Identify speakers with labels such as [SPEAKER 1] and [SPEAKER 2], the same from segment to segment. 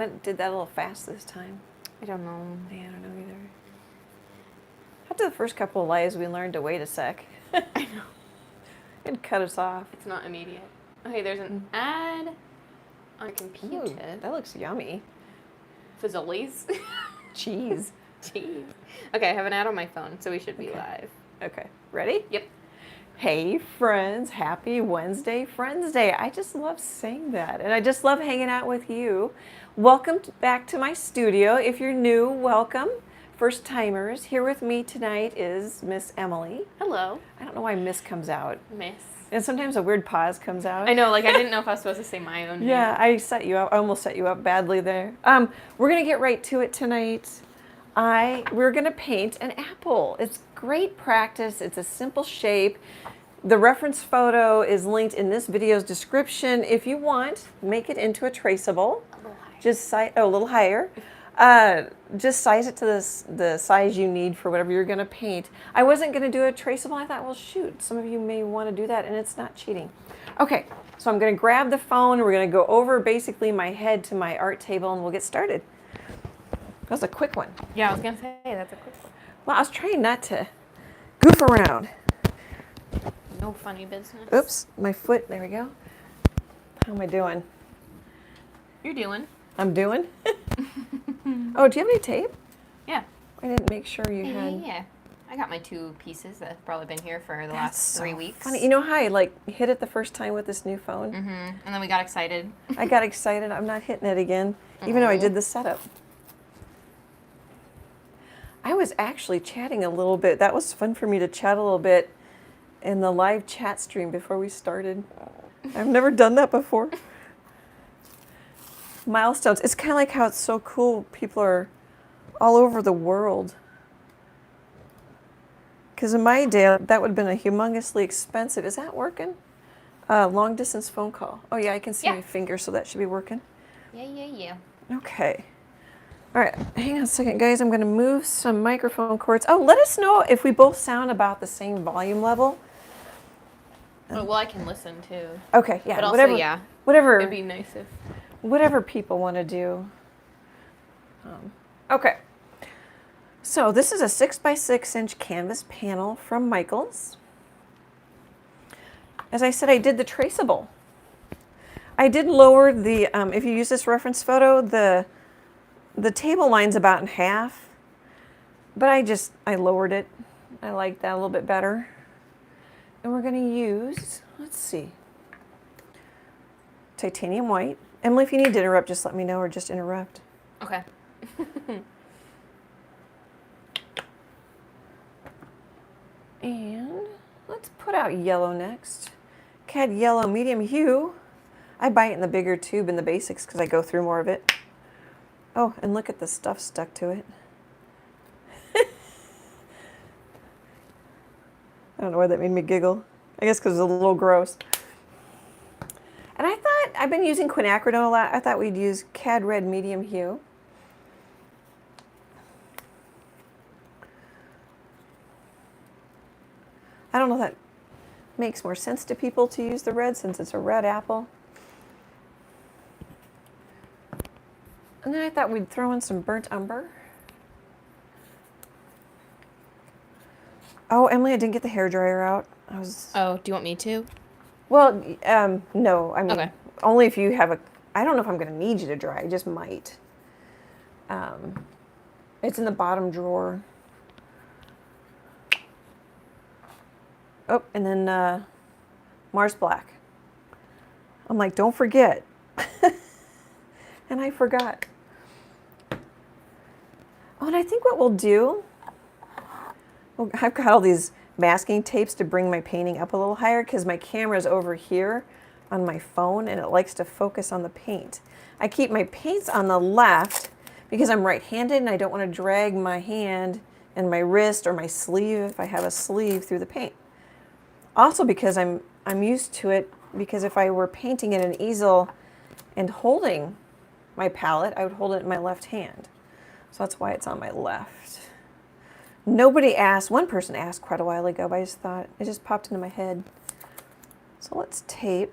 [SPEAKER 1] Did that a little fast this time.
[SPEAKER 2] I don't know.
[SPEAKER 1] Yeah, I don't know either. After the first couple of lives, we learned to wait a sec.
[SPEAKER 2] I know.
[SPEAKER 1] It'd cut us off.
[SPEAKER 2] It's not immediate. Okay, there's an ad on a computer.
[SPEAKER 1] Ooh, that looks yummy.
[SPEAKER 2] Fazoli's.
[SPEAKER 1] Cheese.
[SPEAKER 2] Cheese. Okay, I have an ad on my phone, so we should be live.
[SPEAKER 1] Okay, ready?
[SPEAKER 2] Yep.
[SPEAKER 1] Hey friends, happy Wednesday, Friends Day. I just love saying that, and I just love hanging out with you. Welcome back to my studio. If you're new, welcome. First timers, here with me tonight is Miss Emily.
[SPEAKER 2] Hello.
[SPEAKER 1] I don't know why Miss comes out.
[SPEAKER 2] Miss.
[SPEAKER 1] And sometimes a weird pause comes out.
[SPEAKER 2] I know, like I didn't know if I was supposed to say my own name.
[SPEAKER 1] Yeah, I set you up. I almost set you up badly there. We're gonna get right to it tonight. We're gonna paint an apple. It's great practice. It's a simple shape. The reference photo is linked in this video's description. If you want, make it into a traceable.
[SPEAKER 2] A little higher.
[SPEAKER 1] Just a little higher. Just size it to the size you need for whatever you're gonna paint. I wasn't gonna do a traceable. I thought, well, shoot, some of you may want to do that, and it's not cheating. Okay, so I'm gonna grab the phone. We're gonna go over basically my head to my art table, and we'll get started. That was a quick one.
[SPEAKER 2] Yeah, I was gonna say that's a quick one.
[SPEAKER 1] Well, I was trying not to goof around.
[SPEAKER 2] No funny business.
[SPEAKER 1] Oops, my foot. There we go. How am I doing?
[SPEAKER 2] You're doing.
[SPEAKER 1] I'm doing? Oh, do you have any tape?
[SPEAKER 2] Yeah.
[SPEAKER 1] I didn't make sure you had.
[SPEAKER 2] Yeah. I got my 2 pieces that have probably been here for the
[SPEAKER 1] That's
[SPEAKER 2] last
[SPEAKER 1] so
[SPEAKER 2] 3 weeks.
[SPEAKER 1] funny. You know how I hit it the first time with this new phone?
[SPEAKER 2] Mm-hmm. And then we got excited.
[SPEAKER 1] I got excited. I'm not hitting it again, even though I did the setup. I was actually chatting a little bit. That was fun for me to chat a little bit in the live chat stream before we started. I've never done that before. Milestones. It's kind of like how it's so cool. People are all over the world. Because in my day, that would have been a humongously expensive. Is that working? Long distance phone call. Oh yeah, I can see my finger, so that should be working.
[SPEAKER 2] Yeah.
[SPEAKER 1] Okay. All right, hang on a second, guys. I'm going to move some microphone cords. Oh, let us know if we both sound about the same volume level.
[SPEAKER 2] Oh, well, I can listen too.
[SPEAKER 1] Okay, yeah.
[SPEAKER 2] But also,
[SPEAKER 1] whatever, whatever.
[SPEAKER 2] It'd be nice if.
[SPEAKER 1] Whatever people want to do. Okay. So this is a 6x6 inch canvas panel from Michaels. As I said, I did the traceable. I did lower the, if you use this reference photo, the table line's about in half, but I lowered it. I like that a little bit better. And we're going to use, let's see, titanium white. Emily, if you need to interrupt, just let me know, or just interrupt.
[SPEAKER 2] Okay.
[SPEAKER 1] And let's put out yellow next. CAD yellow medium hue. I buy it in the bigger tube in the basics because I go through more of it. Oh, and look at the stuff stuck to it. I don't know why that made me giggle. I guess because it's a little gross. And I thought, I've been using quinacridone a lot. I thought we'd use CAD red medium hue. I don't know if that makes more sense to people to use the red since it's a red apple. And then I thought we'd throw in some burnt umber. Oh, Emily, I didn't get the hairdryer out.
[SPEAKER 2] Oh, do you want me to?
[SPEAKER 1] Well, no. I mean,
[SPEAKER 2] Okay.
[SPEAKER 1] Only if you have I don't know if I'm going to need you to dry. I just might. It's in the bottom drawer. Oh, and then Mars Black. I'm like, don't forget. And I forgot. Oh, and I think what we'll do, well, I've got all these masking tapes to bring my painting up a little higher because my camera's over here on my phone and it likes to focus on the paint. I keep my paints on the left because I'm right-handed and I don't want to drag my hand and my wrist or my sleeve if I have a sleeve through the paint. Also because I'm used to it, because if I were painting in an easel and holding my palette, I would hold it in my left hand. So that's why it's on my left. Nobody asked, one person asked quite a while ago, but I just thought, it just popped into my head. So let's tape.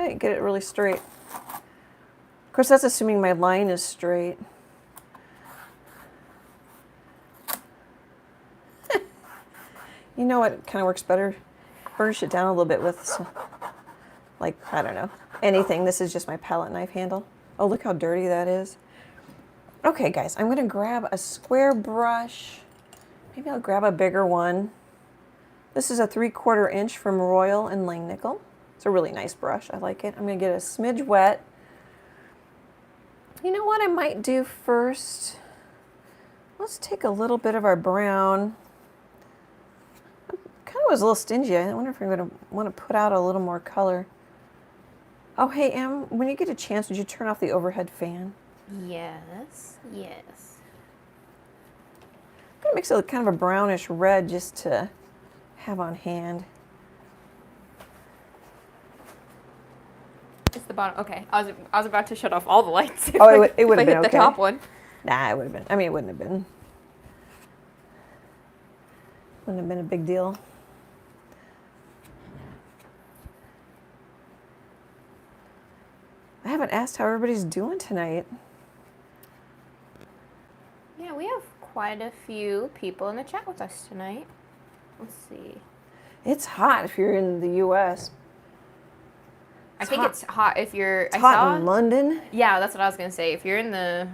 [SPEAKER 1] I get it really straight. Of course, that's assuming my line is straight. You know what kind of works better? Burnish it down a little bit with, like, I don't know, anything. This is just my palette knife handle. Oh, look how dirty that is. Okay, guys, I'm going to grab a square brush. Maybe I'll grab a bigger one. This is a 3/4 inch from Royal and Langnickel. It's a really nice brush. I like it. I'm going to get a smidge wet. You know what I might do first? Let's take a little bit of our brown. I kind of was a little stingy. I wonder if I'm going to want to put out a little more color. Oh, hey, Em, when you get a chance, would you turn off the overhead fan?
[SPEAKER 2] Yes, yes.
[SPEAKER 1] I'm going to mix it with kind of a brownish red just to have on hand.
[SPEAKER 2] It's the bottom. Okay, I was about to shut off all the lights.
[SPEAKER 1] Oh, it would have been
[SPEAKER 2] hit
[SPEAKER 1] okay.
[SPEAKER 2] the top one.
[SPEAKER 1] Nah, it would have been. I mean, it wouldn't have been. Wouldn't have been a big deal. I haven't asked how everybody's doing tonight.
[SPEAKER 2] Yeah, we have quite a few people in the chat with us tonight. Let's see.
[SPEAKER 1] It's hot if you're in the U.S.
[SPEAKER 2] I think it's hot if you're.
[SPEAKER 1] It's hot in London.
[SPEAKER 2] Yeah, that's what I was gonna say. If you're in the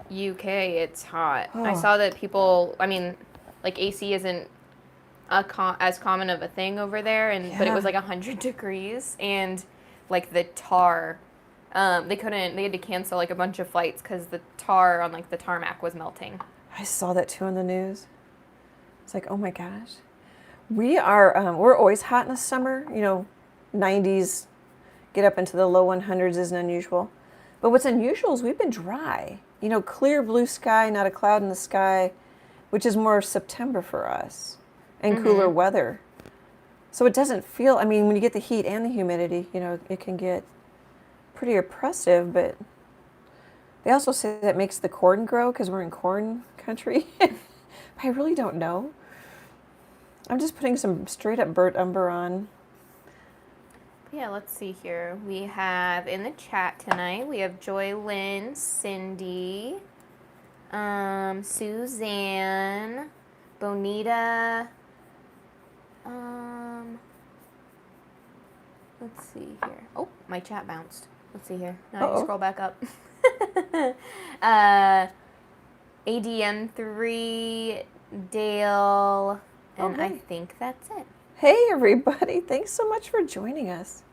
[SPEAKER 2] UK, it's hot.
[SPEAKER 1] Oh.
[SPEAKER 2] I saw that people. I mean, like AC isn't as common of a thing over there, but it was like 100 degrees, and like the tar. They had to cancel like a bunch of flights because the tar on like the tarmac was melting.
[SPEAKER 1] I saw that too on the news. It's like, oh my gosh. We're always hot in the summer, 90s, get up into the low 100s isn't unusual. But what's unusual is we've been dry. Clear blue sky, not a cloud in the sky, which is more September for us, and cooler weather. So it doesn't feel, when you get the heat and the humidity, it can get pretty oppressive, but they also say that makes the corn grow because we're in corn country. I really don't know. I'm just putting some straight up burnt umber on.
[SPEAKER 2] Yeah, let's see here. We have in the chat tonight, we have Joy Lynn, Cindy, Suzanne, Bonita, let's see here. Oh, my chat bounced. Let's see here. Now I can scroll back up. ADM3, Dale, and I think that's it.
[SPEAKER 1] Hey everybody, thanks so much for joining us.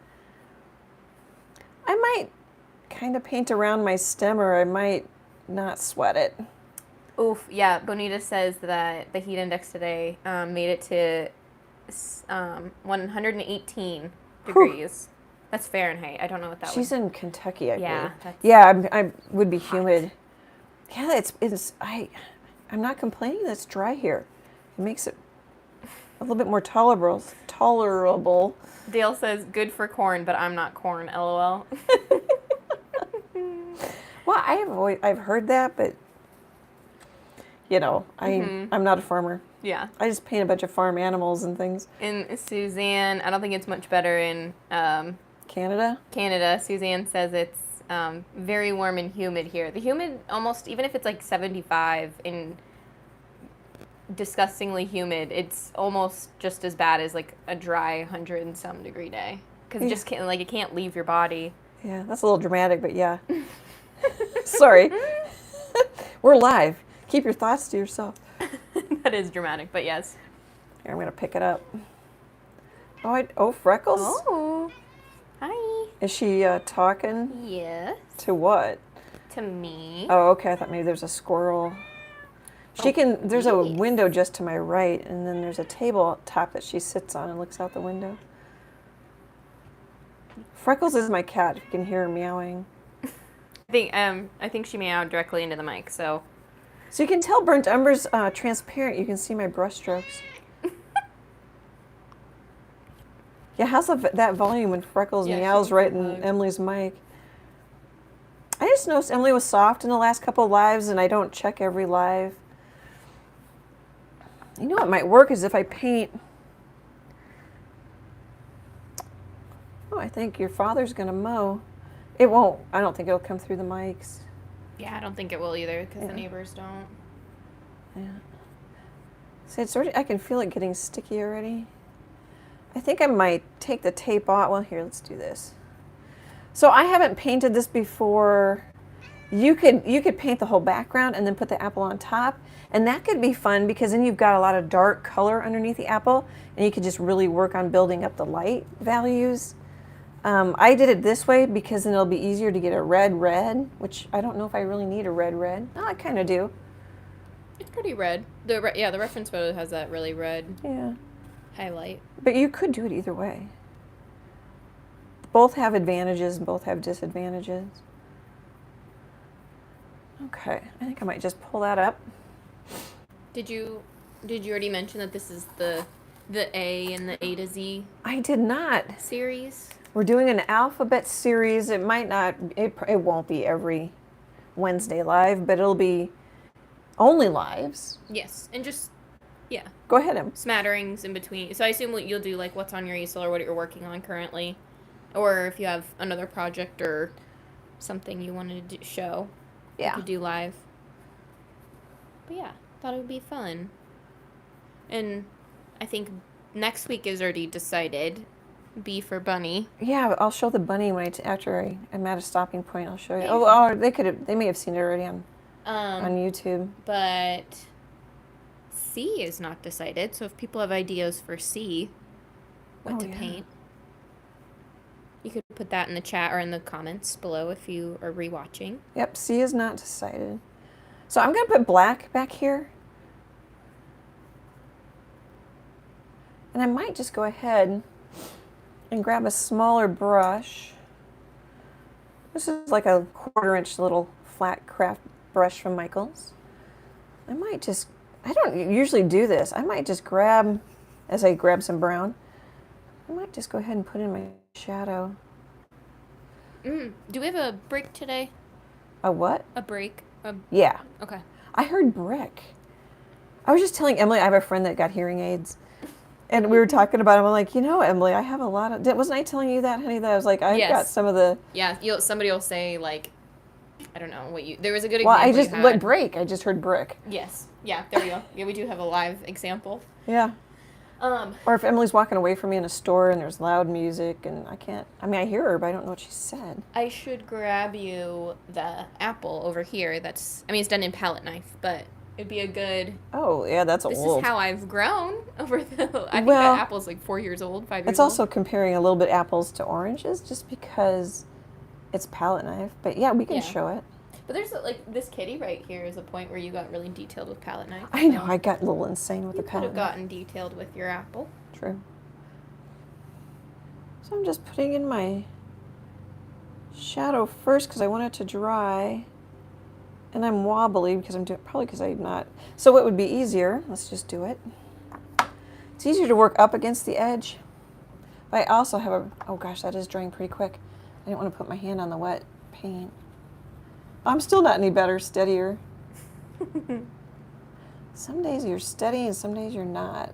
[SPEAKER 1] I might kind of paint around my stem, or I might not sweat it.
[SPEAKER 2] Oof, yeah, Bonita says that the heat index today made it to 118 degrees. That's Fahrenheit. I don't know what that was.
[SPEAKER 1] She's in Kentucky, I believe.
[SPEAKER 2] That's
[SPEAKER 1] I would be humid. Yeah, I'm not complaining that it's dry here. It makes it a little bit more tolerable.
[SPEAKER 2] Dale says, good for corn, but I'm not corn, LOL.
[SPEAKER 1] Well, I've heard that, but I'm not a farmer.
[SPEAKER 2] Yeah.
[SPEAKER 1] I just paint a bunch of farm animals and things.
[SPEAKER 2] And Suzanne, I don't think it's much better in
[SPEAKER 1] Canada.
[SPEAKER 2] Suzanne says it's very warm and humid here. The humid almost, even if it's like 75 and disgustingly humid, it's almost just as bad as like a dry 100 and some degree day. Because it can't leave your body.
[SPEAKER 1] Yeah, that's a little dramatic, but yeah. Sorry. We're live. Keep your thoughts to yourself.
[SPEAKER 2] That is dramatic, but yes.
[SPEAKER 1] Here, I'm going to pick it up. Freckles?
[SPEAKER 2] Oh, hi.
[SPEAKER 1] Is she talking?
[SPEAKER 2] Yes.
[SPEAKER 1] To what?
[SPEAKER 2] To me.
[SPEAKER 1] Oh, okay. I thought maybe there's a squirrel. There's a window just to my right, and then there's a table top that she sits on and looks out the window. Freckles is my cat. You can hear her meowing.
[SPEAKER 2] I think she meowed directly into the mic, so.
[SPEAKER 1] So you can tell burnt umber's transparent. You can see my brush strokes. Yeah, how's that volume when Freckles meows right in Emily's mic? I just noticed Emily was soft in the last couple of lives, and I don't check every live. You know what might work is if I paint Oh, I think your father's going to mow. It won't. I don't think it'll come through the mics.
[SPEAKER 2] Yeah, I don't think it will either because the neighbors don't.
[SPEAKER 1] Yeah. See, it's already, I can feel it getting sticky already. I think I might take the tape off. Well, here, let's do this. So I haven't painted this before. You could paint the whole background and then put the apple on top. And that could be fun because then you've got a lot of dark color underneath the apple and you could just really work on building up the light values. I did it this way because then it'll be easier to get a red, which I don't know if I really need a red. No, I kind of do.
[SPEAKER 2] It's pretty red. The reference photo has that really red highlight.
[SPEAKER 1] But you could do it either way. Both have advantages and both have disadvantages. Okay, I think I might just pull that up.
[SPEAKER 2] Did you already mention that this is the A and the A to Z?
[SPEAKER 1] I did not.
[SPEAKER 2] Series?
[SPEAKER 1] We're doing an alphabet series. It might not, it won't be every Wednesday live, but it'll be only lives.
[SPEAKER 2] Yes, and just, yeah.
[SPEAKER 1] Go ahead, Em.
[SPEAKER 2] Smatterings in between. So I assume what you'll do, like what's on your easel or what you're working on currently. Or if you have another project or something you wanted to show.
[SPEAKER 1] Yeah.
[SPEAKER 2] You could do live. But yeah, thought it would be fun. And I think next week is already decided. B for bunny.
[SPEAKER 1] Yeah, I'll show the bunny when after I'm at a stopping point. I'll show you. Oh, they may have seen it already on YouTube.
[SPEAKER 2] But C is not decided. So if people have ideas for C, what to paint, you could put that in the chat or in the comments below if you are rewatching.
[SPEAKER 1] Yep, C is not decided. So I'm going to put black back here. And I might just go ahead and grab a smaller brush. This is like a 1/4 inch little flat craft brush from Michaels. I might just, I don't usually do this. I might just grab, as I grab some brown, I might just go ahead and put in my shadow.
[SPEAKER 2] Do we have a break today?
[SPEAKER 1] A what?
[SPEAKER 2] A break?
[SPEAKER 1] Yeah.
[SPEAKER 2] Okay.
[SPEAKER 1] I heard brick. I was just telling Emily, I have a friend that got hearing aids. And we were talking about it. I'm like, Emily, I have a lot of... Wasn't I telling you that, honey? That I was like, I've got some of the...
[SPEAKER 2] Yeah, somebody will say, like, I don't know what you... There was a good example.
[SPEAKER 1] Well, I just... Like, break. I just heard brick.
[SPEAKER 2] Yes. Yeah, there we go. Yeah, we do have a live example.
[SPEAKER 1] Yeah. Or if Emily's walking away from me in a store and there's loud music and I can't... I mean, I hear her, but I don't know what she said.
[SPEAKER 2] I should grab you the apple over here. That's... I mean, it's done in palette knife, but... It'd be a good...
[SPEAKER 1] Oh, yeah, that's old.
[SPEAKER 2] This is how I've grown over the... I think that apple's like 4 years old, 5 years old.
[SPEAKER 1] It's also comparing a little bit apples to oranges just because it's palette knife. But yeah, we can show it.
[SPEAKER 2] But there's like this kitty right here is a point where you got really detailed with palette knife.
[SPEAKER 1] I know, I got a little insane with the palette knife.
[SPEAKER 2] You could have gotten detailed with your apple.
[SPEAKER 1] True. So I'm just putting in my shadow first because I want it to dry. And I'm wobbly because I'm doing, probably because I'm not. So what would be easier, let's just do it. It's easier to work up against the edge. But I also have oh gosh, that is drying pretty quick. I didn't want to put my hand on the wet paint. I'm still not any better, steadier. Some days you're steady and some days you're not.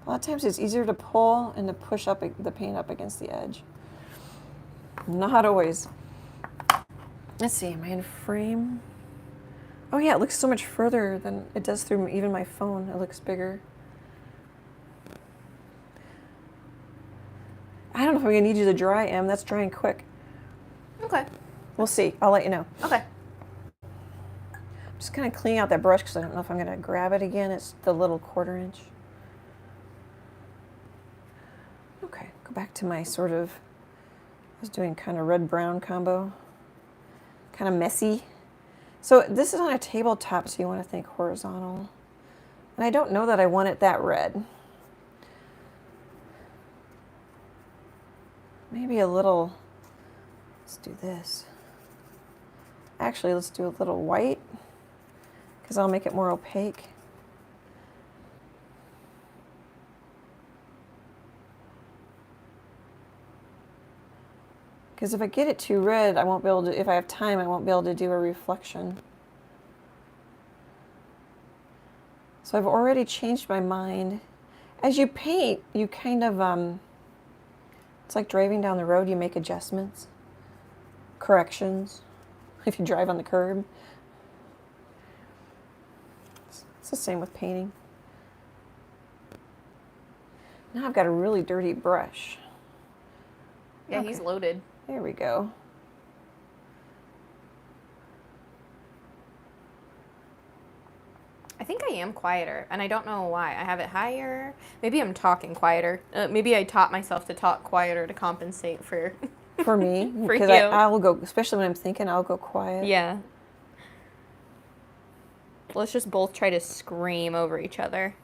[SPEAKER 1] A lot of times it's easier to pull and to push up the paint up against the edge. Not always. Let's see, am I in frame? Oh yeah, it looks so much further than it does through even my phone. It looks bigger. I don't know if I'm gonna need you to dry, Em. That's drying quick.
[SPEAKER 2] Okay.
[SPEAKER 1] We'll see. I'll let you know.
[SPEAKER 2] Okay.
[SPEAKER 1] I'm just kind of cleaning out that brush because I don't know if I'm gonna grab it again. It's the little 1/4 inch. Okay, go back to my sort of, I was doing kind of red-brown combo. Kind of messy. So this is on a tabletop, so you want to think horizontal. And I don't know that I want it that red. Maybe a little, let's do this. Actually, let's do a little white, because I'll make it more opaque. Because if I get it too red, I won't be able to, if I have time, I won't be able to do a reflection. So I've already changed my mind. As you paint, you kind of, it's like driving down the road, you make adjustments, corrections, if you drive on the curb. It's the same with painting. Now I've got a really dirty brush.
[SPEAKER 2] Yeah,
[SPEAKER 1] Okay.
[SPEAKER 2] he's loaded.
[SPEAKER 1] There we go.
[SPEAKER 2] I think I am quieter, and I don't know why. I have it higher. Maybe I'm talking quieter. Maybe I taught myself to talk quieter to compensate for...
[SPEAKER 1] For me,
[SPEAKER 2] For
[SPEAKER 1] because
[SPEAKER 2] you.
[SPEAKER 1] I will go, especially when I'm thinking, I'll go quiet.
[SPEAKER 2] Yeah. Let's just both try to scream over each other.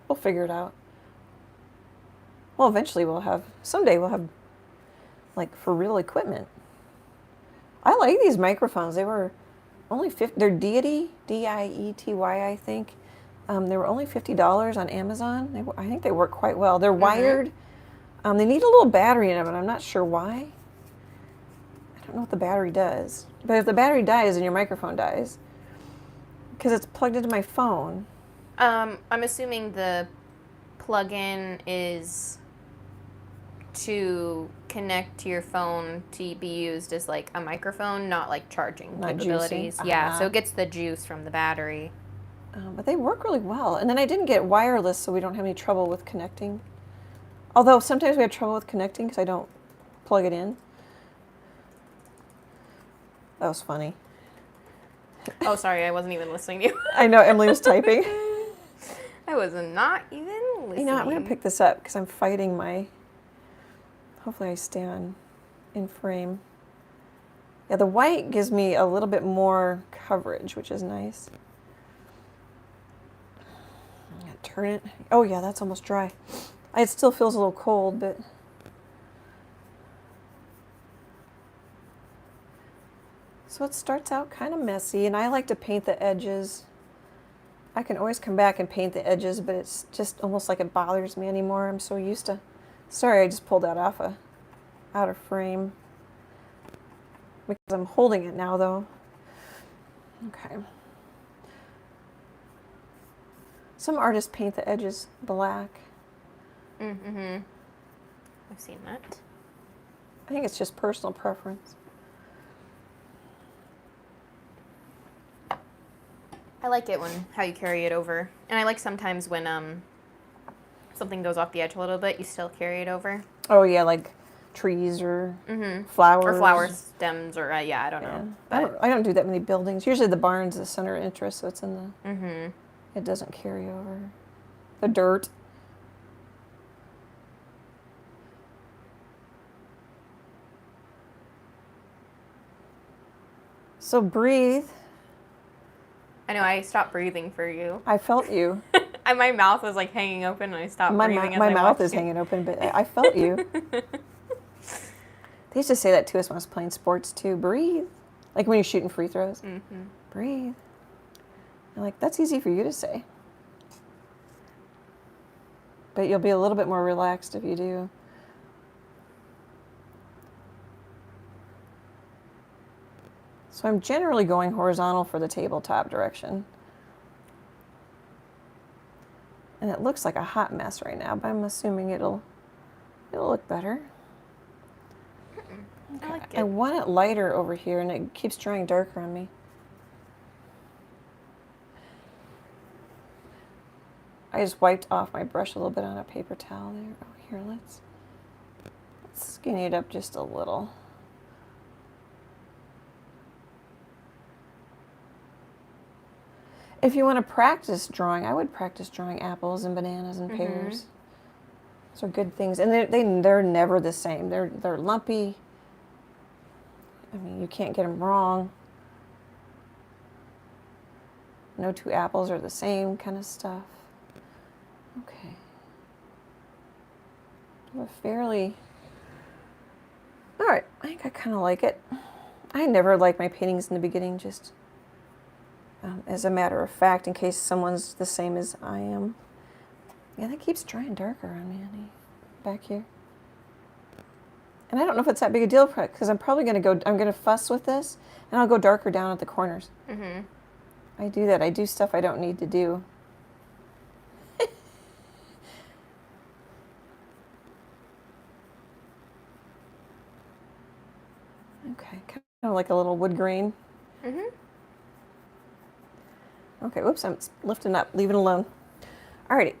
[SPEAKER 1] We'll figure it out. Well, eventually someday we'll have, like, for real equipment. I like these microphones. They were only they're Deity, D-I-E-T-Y, I think. They were only $50 on Amazon. I think they work quite well. They're wired. They need a little battery in them, and I'm not sure why. I don't know what the battery does. But if the battery dies, then your microphone dies. Because it's plugged into my phone.
[SPEAKER 2] I'm assuming the plug-in is to connect to your phone to be used as like a microphone, not like charging
[SPEAKER 1] Not
[SPEAKER 2] capabilities.
[SPEAKER 1] juicing.
[SPEAKER 2] Yeah, so it gets the juice from the battery.
[SPEAKER 1] But they work really well. And then I didn't get wireless, so we don't have any trouble with connecting. Although sometimes we have trouble with connecting because I don't plug it in. That was funny.
[SPEAKER 2] Oh, sorry, I wasn't even listening to you.
[SPEAKER 1] I know, Emily was typing.
[SPEAKER 2] I was not even listening.
[SPEAKER 1] You know, I'm going to pick this up because I'm fighting my... Hopefully I stay in frame. Yeah, the white gives me a little bit more coverage, which is nice. I'm going to turn it. Oh yeah, that's almost dry. It still feels a little cold, but... So it starts out kind of messy, and I like to paint the edges. I can always come back and paint the edges, but it's just almost like it bothers me anymore. I'm so used to... Sorry, I just pulled that out of frame. Because I'm holding it now, though. Okay. Some artists paint the edges black.
[SPEAKER 2] Mm-hmm. I've seen that.
[SPEAKER 1] I think it's just personal preference.
[SPEAKER 2] I like it when how you carry it over, and I like sometimes when something goes off the edge a little bit, you still carry it over.
[SPEAKER 1] Oh yeah, like trees or flowers.
[SPEAKER 2] Or flower stems, or yeah, I don't know. But
[SPEAKER 1] I don't do that many buildings. Usually the barn's the center of interest, so it's in the. It doesn't carry over. The dirt. So breathe.
[SPEAKER 2] I know I stopped breathing for you.
[SPEAKER 1] I felt you.
[SPEAKER 2] And my mouth was like hanging open, and I stopped breathing.
[SPEAKER 1] My mouth is hanging open, but I felt you. They used to say that to us when I was playing sports too. Breathe, like when you're shooting free throws. Breathe. I'm like, that's easy for you to say, but you'll be a little bit more relaxed if you do. So I'm generally going horizontal for the tabletop direction. And it looks like a hot mess right now, but I'm assuming it'll look better.
[SPEAKER 2] I like it.
[SPEAKER 1] I want it lighter over here, and it keeps drying darker on me. I just wiped off my brush a little bit on a paper towel there. Oh, here, let's skinny it up just a little. If you want to practice drawing, I would practice drawing apples and bananas and pears. Those are good things, and they're never the same. They're lumpy. I mean, you can't get them wrong. No two apples are the same kind of stuff. Okay. All right, I think I kind of like it. I never like my paintings in the beginning, just as a matter of fact, in case someone's the same as I am. Yeah, that keeps drying darker on me, honey, back here. And I don't know if it's that big a deal, because I'm probably going to fuss with this, and I'll go darker down at the corners. I do that. I do stuff I don't need to do. Okay, kind of like a little wood grain.
[SPEAKER 2] Mm-hmm.
[SPEAKER 1] Okay, whoops, I'm lifting up. Leave it alone. Alrighty.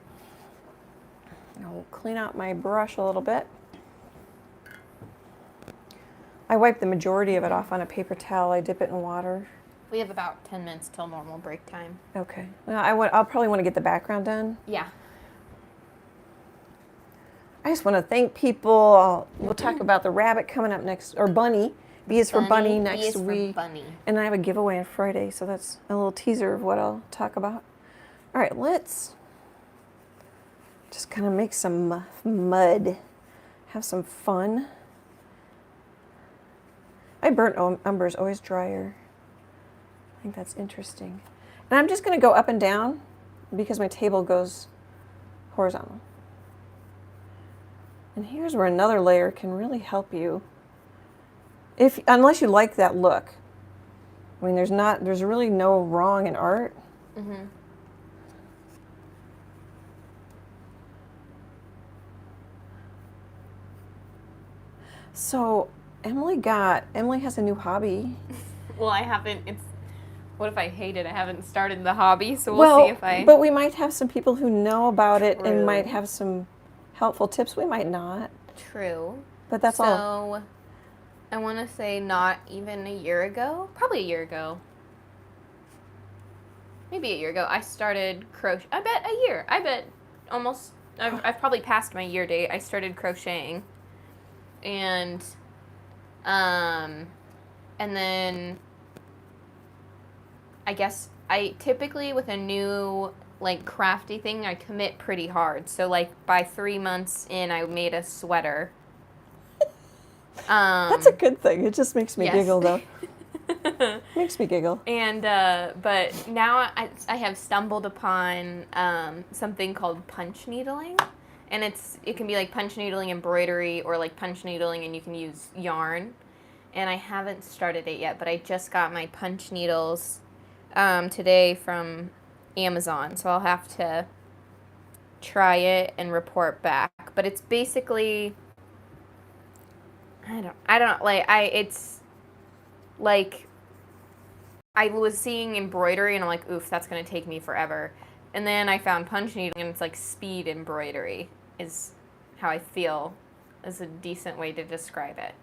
[SPEAKER 1] I'll clean out my brush a little bit. I wipe the majority of it off on a paper towel. I dip it in water.
[SPEAKER 2] We have about 10 minutes till normal break time.
[SPEAKER 1] Okay. Well, I'll probably want to get the background done.
[SPEAKER 2] Yeah.
[SPEAKER 1] I just want to thank people. We'll talk about the rabbit coming up next, or bunny. B is for bunny next
[SPEAKER 2] B is
[SPEAKER 1] week.
[SPEAKER 2] for bunny.
[SPEAKER 1] And I have a giveaway on Friday, so that's a little teaser of what I'll talk about. All right, let's just kind of make some mud, have some fun. My burnt umber is always drier. I think that's interesting. And I'm just going to go up and down because my table goes horizontal. And here's where another layer can really help you. Unless you like that look. I mean, there's really no wrong in art.
[SPEAKER 2] Mm-hmm.
[SPEAKER 1] So Emily has a new hobby.
[SPEAKER 2] Well, I haven't. What if I hate it? I haven't started the hobby, so we'll see if I.
[SPEAKER 1] But we might have some people who know about it
[SPEAKER 2] True.
[SPEAKER 1] and might have some helpful tips. We might not.
[SPEAKER 2] True.
[SPEAKER 1] But that's all.
[SPEAKER 2] So, I want to say not even a year ago, probably a year ago. Maybe a year ago, I started crochet. I bet almost. I've probably passed my year date. I started crocheting, and then I guess I typically with a new like crafty thing, I commit pretty hard. So like by 3 months in, I made a sweater.
[SPEAKER 1] That's a good thing. It just makes me
[SPEAKER 2] yes.
[SPEAKER 1] giggle, though. Makes me giggle.
[SPEAKER 2] And but now I have stumbled upon something called punch needling, and it can be like punch needling embroidery or like punch needling, and you can use yarn. And I haven't started it yet, but I just got my punch needles today from Amazon, so I'll have to try it and report back. But it's basically I don't like it's like I was seeing embroidery and I'm like, oof, that's gonna take me forever. And then I found punch needling and it's like speed embroidery is how I feel is a decent way to describe it.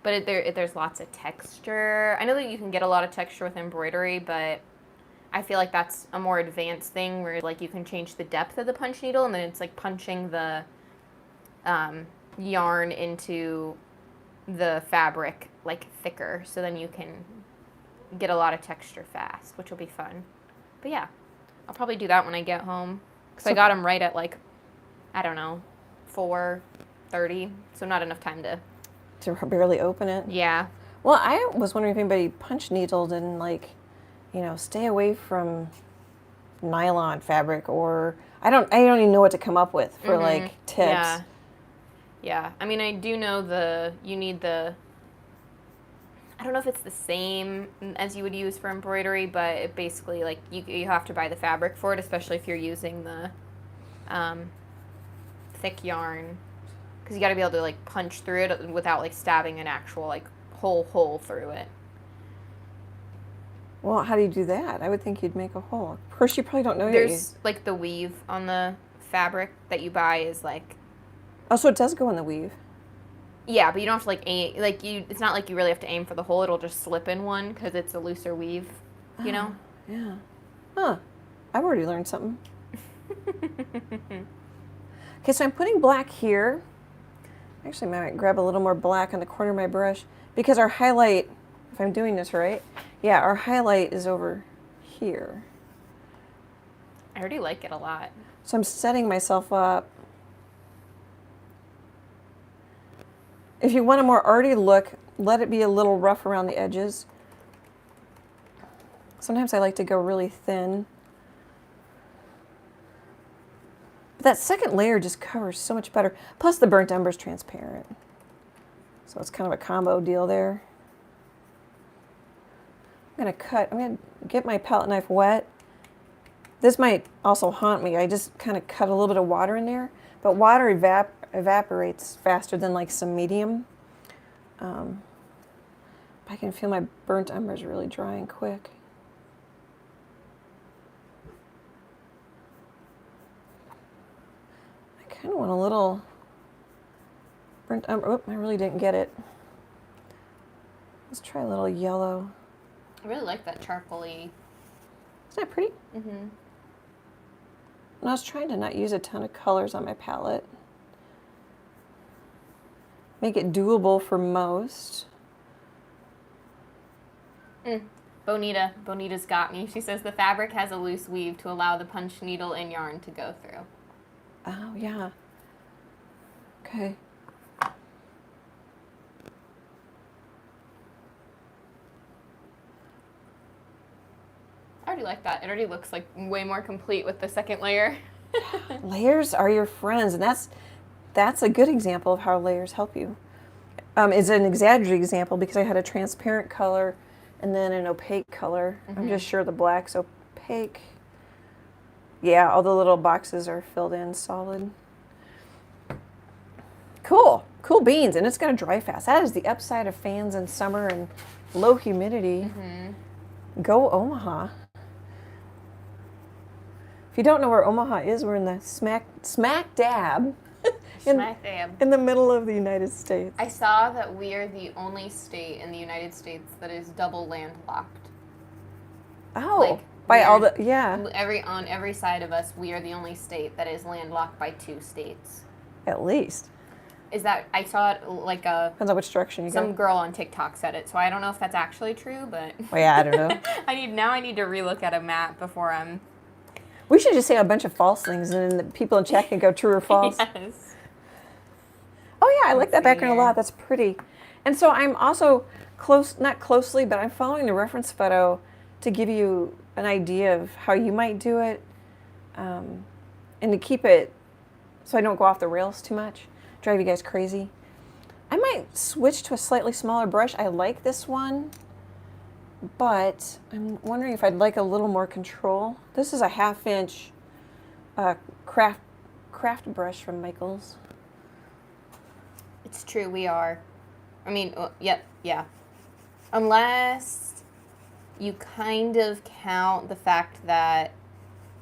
[SPEAKER 2] But there's lots of texture. I know that you can get a lot of texture with embroidery, but I feel like that's a more advanced thing where like you can change the depth of the punch needle and then it's like punching the yarn into the fabric like thicker, so then you can get a lot of texture fast, which will be fun. But yeah, I'll probably do that when I get home because I got them right at like, I don't know, 4:30, so not enough time to
[SPEAKER 1] barely open it.
[SPEAKER 2] Yeah.
[SPEAKER 1] Well, I was wondering if anybody punch needled and like, stay away from nylon fabric, or I don't even know what to come up with for like tips.
[SPEAKER 2] Yeah. Yeah. I mean, I do know you need I don't know if it's the same as you would use for embroidery, but it basically like you have to buy the fabric for it, especially if you're using the thick yarn, because you got to be able to like punch through it without like stabbing an actual like whole hole through it.
[SPEAKER 1] Well, how do you do that? I would think you'd make a hole. Of course, you probably don't know.
[SPEAKER 2] There's like the weave on the fabric that you buy is like.
[SPEAKER 1] Oh, so it does go in the weave.
[SPEAKER 2] Yeah, but you don't have to like aim. Like it's not like you really have to aim for the hole. It'll just slip in one because it's a looser weave. You know.
[SPEAKER 1] Yeah. Huh. I've already learned something. Okay, so I'm putting black here. Actually, I might grab a little more black on the corner of my brush because our highlight, if I'm doing this right, yeah, our highlight is over here.
[SPEAKER 2] I already like it a lot.
[SPEAKER 1] So I'm setting myself up. If you want a more arty look, let it be a little rough around the edges. Sometimes I like to go really thin. But that second layer just covers so much better. Plus the burnt umber is transparent. So it's kind of a combo deal there. I'm going to get my palette knife wet. This might also haunt me. I just kind of cut a little bit of water in there, but water evaporates faster than like some medium. I can feel my burnt embers really drying quick. I kind of want a little burnt umber. Oh, I really didn't get it. Let's try a little yellow.
[SPEAKER 2] I really like that charcoaly.
[SPEAKER 1] Isn't that pretty?
[SPEAKER 2] Mm-hmm.
[SPEAKER 1] And I was trying to not use a ton of colors on my palette. Make it doable for most.
[SPEAKER 2] Bonita's got me. She says the fabric has a loose weave to allow the punch needle and yarn to go through.
[SPEAKER 1] Oh, yeah. Okay.
[SPEAKER 2] I already like that. It already looks like way more complete with the second layer.
[SPEAKER 1] Layers are your friends, and that's a good example of how layers help you. It's an exaggerated example because I had a transparent color and then an opaque color. I'm just sure the black's opaque. Yeah, all the little boxes are filled in solid. Cool beans, and it's going to dry fast. That is the upside of fans in summer and low humidity. Go Omaha. If you don't know where Omaha is, we're in the smack dab. In the middle of the United States.
[SPEAKER 2] I saw that we are the only state in the United States that is double landlocked.
[SPEAKER 1] Oh, by all the, yeah.
[SPEAKER 2] On every side of us, we are the only state that is landlocked by 2 states.
[SPEAKER 1] At least.
[SPEAKER 2] Is that, I saw it like a...
[SPEAKER 1] Depends on which direction you go.
[SPEAKER 2] Some girl on TikTok said it, so I don't know if that's actually true, but...
[SPEAKER 1] Well, yeah, I don't know.
[SPEAKER 2] I need to relook at a map before I'm...
[SPEAKER 1] We should just say a bunch of false things, and then the people in chat can go true or false.
[SPEAKER 2] Yes.
[SPEAKER 1] Oh yeah, I like that background a lot. That's pretty. And so I'm also not closely, but I'm following the reference photo to give you an idea of how you might do it, and to keep it so I don't go off the rails too much, drive you guys crazy. I might switch to a slightly smaller brush. I like this one, but I'm wondering if I'd like a little more control. This is a 1/2 inch craft brush from Michaels.
[SPEAKER 2] It's true, we are. I mean, yep, yeah. Unless you kind of count the fact that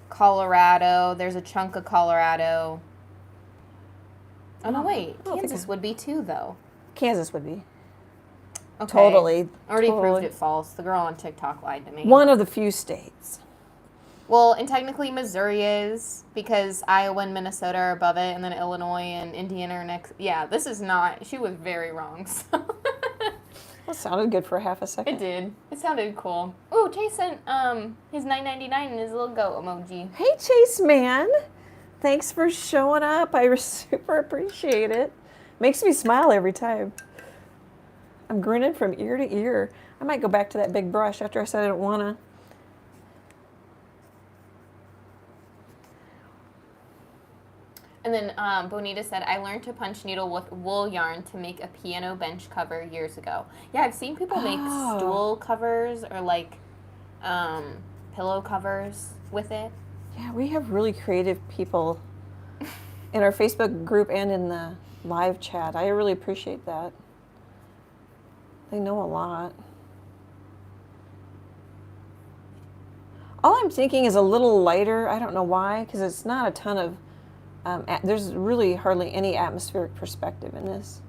[SPEAKER 2] Colorado, there's a chunk of Colorado. Oh, no, wait. Kansas would be too, though.
[SPEAKER 1] Kansas would be.
[SPEAKER 2] Okay.
[SPEAKER 1] Totally.
[SPEAKER 2] Already proved it false. The girl on TikTok lied to me.
[SPEAKER 1] One of the few states.
[SPEAKER 2] Well, and technically Missouri is, because Iowa and Minnesota are above it, and then Illinois and Indiana are next. Yeah, this is not, she was very wrong. So.
[SPEAKER 1] That sounded good for 1/2 second.
[SPEAKER 2] It did. It sounded cool. Ooh, Chase sent his $9.99 and his little goat emoji.
[SPEAKER 1] Hey, Chase man. Thanks for showing up. I super appreciate it. Makes me smile every time. I'm grinning from ear to ear. I might go back to that big brush after I said I don't want to.
[SPEAKER 2] And then Bonita said, I learned to punch needle with wool yarn to make a piano bench cover years ago. Yeah, I've seen people make stool covers or like pillow covers with it.
[SPEAKER 1] Yeah, we have really creative people in our Facebook group and in the live chat. I really appreciate that. They know a lot. All I'm thinking is a little lighter. I don't know why, because it's not a ton of... there's really hardly any atmospheric perspective in this.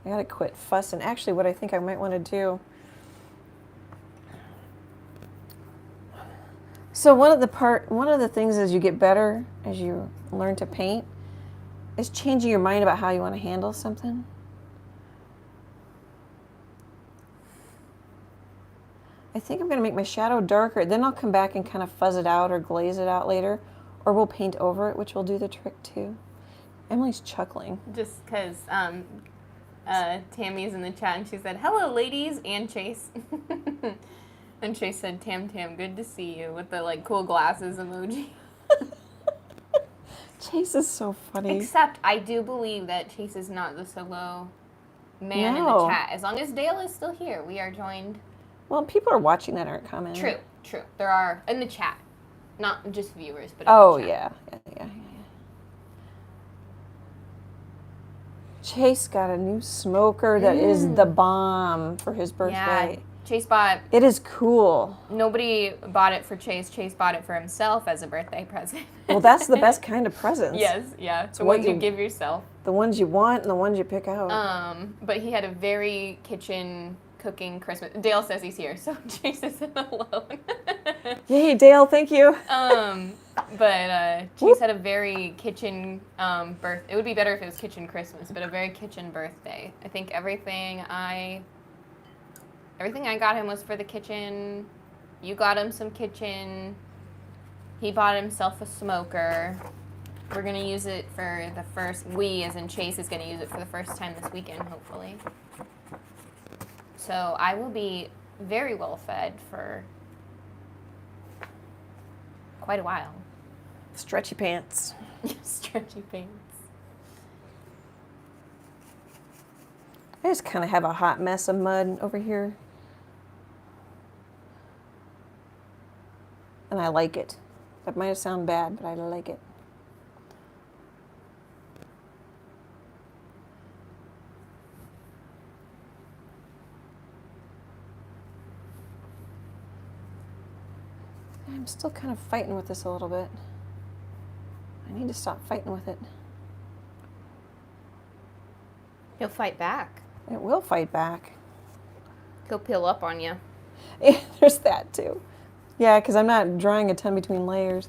[SPEAKER 1] I gotta quit fussing. Actually, what I think I might want to do... So one of the things as you get better, as you learn to paint, is changing your mind about how you want to handle something. I think I'm going to make my shadow darker, then I'll come back and kind of fuzz it out or glaze it out later, or we'll paint over it, which will do the trick too. Emily's chuckling.
[SPEAKER 2] Just because Tammy's in the chat and she said, hello ladies, and Chase. And Chase said, Tam, good to see you, with the like cool glasses emoji.
[SPEAKER 1] Chase is so funny.
[SPEAKER 2] Except I do believe that Chase is not the solo man in the
[SPEAKER 1] No.
[SPEAKER 2] chat. As long as Dale is still here, we are joined.
[SPEAKER 1] Well, people are watching that aren't commenting.
[SPEAKER 2] True. There are in the chat, not just viewers, but
[SPEAKER 1] Oh,
[SPEAKER 2] in the chat.
[SPEAKER 1] yeah. Chase got a new smoker that is the bomb for his birthday.
[SPEAKER 2] Yeah, Chase bought.
[SPEAKER 1] It is cool.
[SPEAKER 2] Nobody bought it for Chase. Chase bought it for himself as a birthday present.
[SPEAKER 1] Well, that's the best kind of presents.
[SPEAKER 2] Yes, yeah. The
[SPEAKER 1] what
[SPEAKER 2] ones you give yourself.
[SPEAKER 1] The ones you want and the ones you pick out.
[SPEAKER 2] But he had a very kitchen cooking Christmas. Dale says he's here, so Chase isn't alone.
[SPEAKER 1] Yay, Dale, thank you.
[SPEAKER 2] But Chase had a very kitchen birth. It would be better if it was kitchen Christmas, but a very kitchen birthday. I think everything I got him was for the kitchen. You got him some kitchen. He bought himself a smoker. We're going to use it for the first, we as in Chase is going to use it for the first time this weekend, hopefully. So I will be very well fed for quite a while.
[SPEAKER 1] Stretchy pants.
[SPEAKER 2] Stretchy pants.
[SPEAKER 1] I just kind of have a hot mess of mud over here. And I like it. That might sound bad, but I like it. I'm still kind of fighting with this a little bit. I need to stop fighting with it.
[SPEAKER 2] He'll fight back.
[SPEAKER 1] It will fight back.
[SPEAKER 2] He'll peel up on you.
[SPEAKER 1] There's that too. Yeah, because I'm not drawing a ton between layers.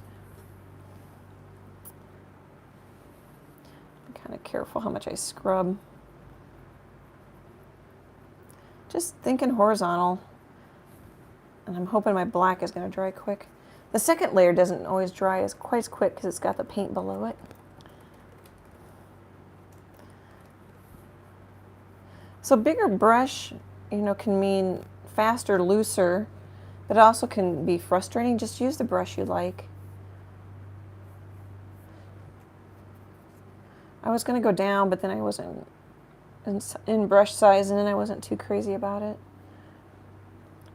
[SPEAKER 1] Be kind of careful how much I scrub. Just thinking horizontal. And I'm hoping my black is going to dry quick. The second layer doesn't always dry as quite as quick because it's got the paint below it. So bigger brush, can mean faster, looser, but it also can be frustrating. Just use the brush you like. I was going to go down, but then I wasn't in brush size, and then I wasn't too crazy about it.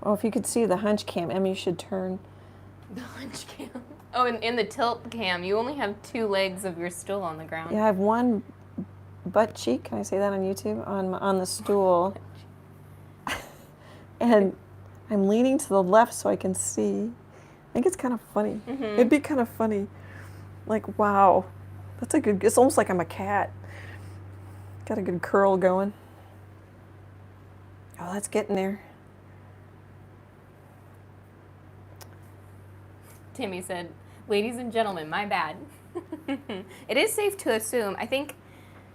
[SPEAKER 1] Oh, if you could see the hunch cam, Emmy, you should turn.
[SPEAKER 2] The hunch cam. Oh, and in the tilt cam, you only have 2 legs of your stool on the ground.
[SPEAKER 1] Yeah, I have one butt cheek. Can I say that on YouTube? On the stool. And I'm leaning to the left so I can see. I think it's kind of funny. Mm-hmm. It'd be kind of funny. Like, wow. That's a good, it's almost like I'm a cat. Got a good curl going. Oh, that's getting there.
[SPEAKER 2] Timmy said, ladies and gentlemen, my bad. It is safe to assume, I think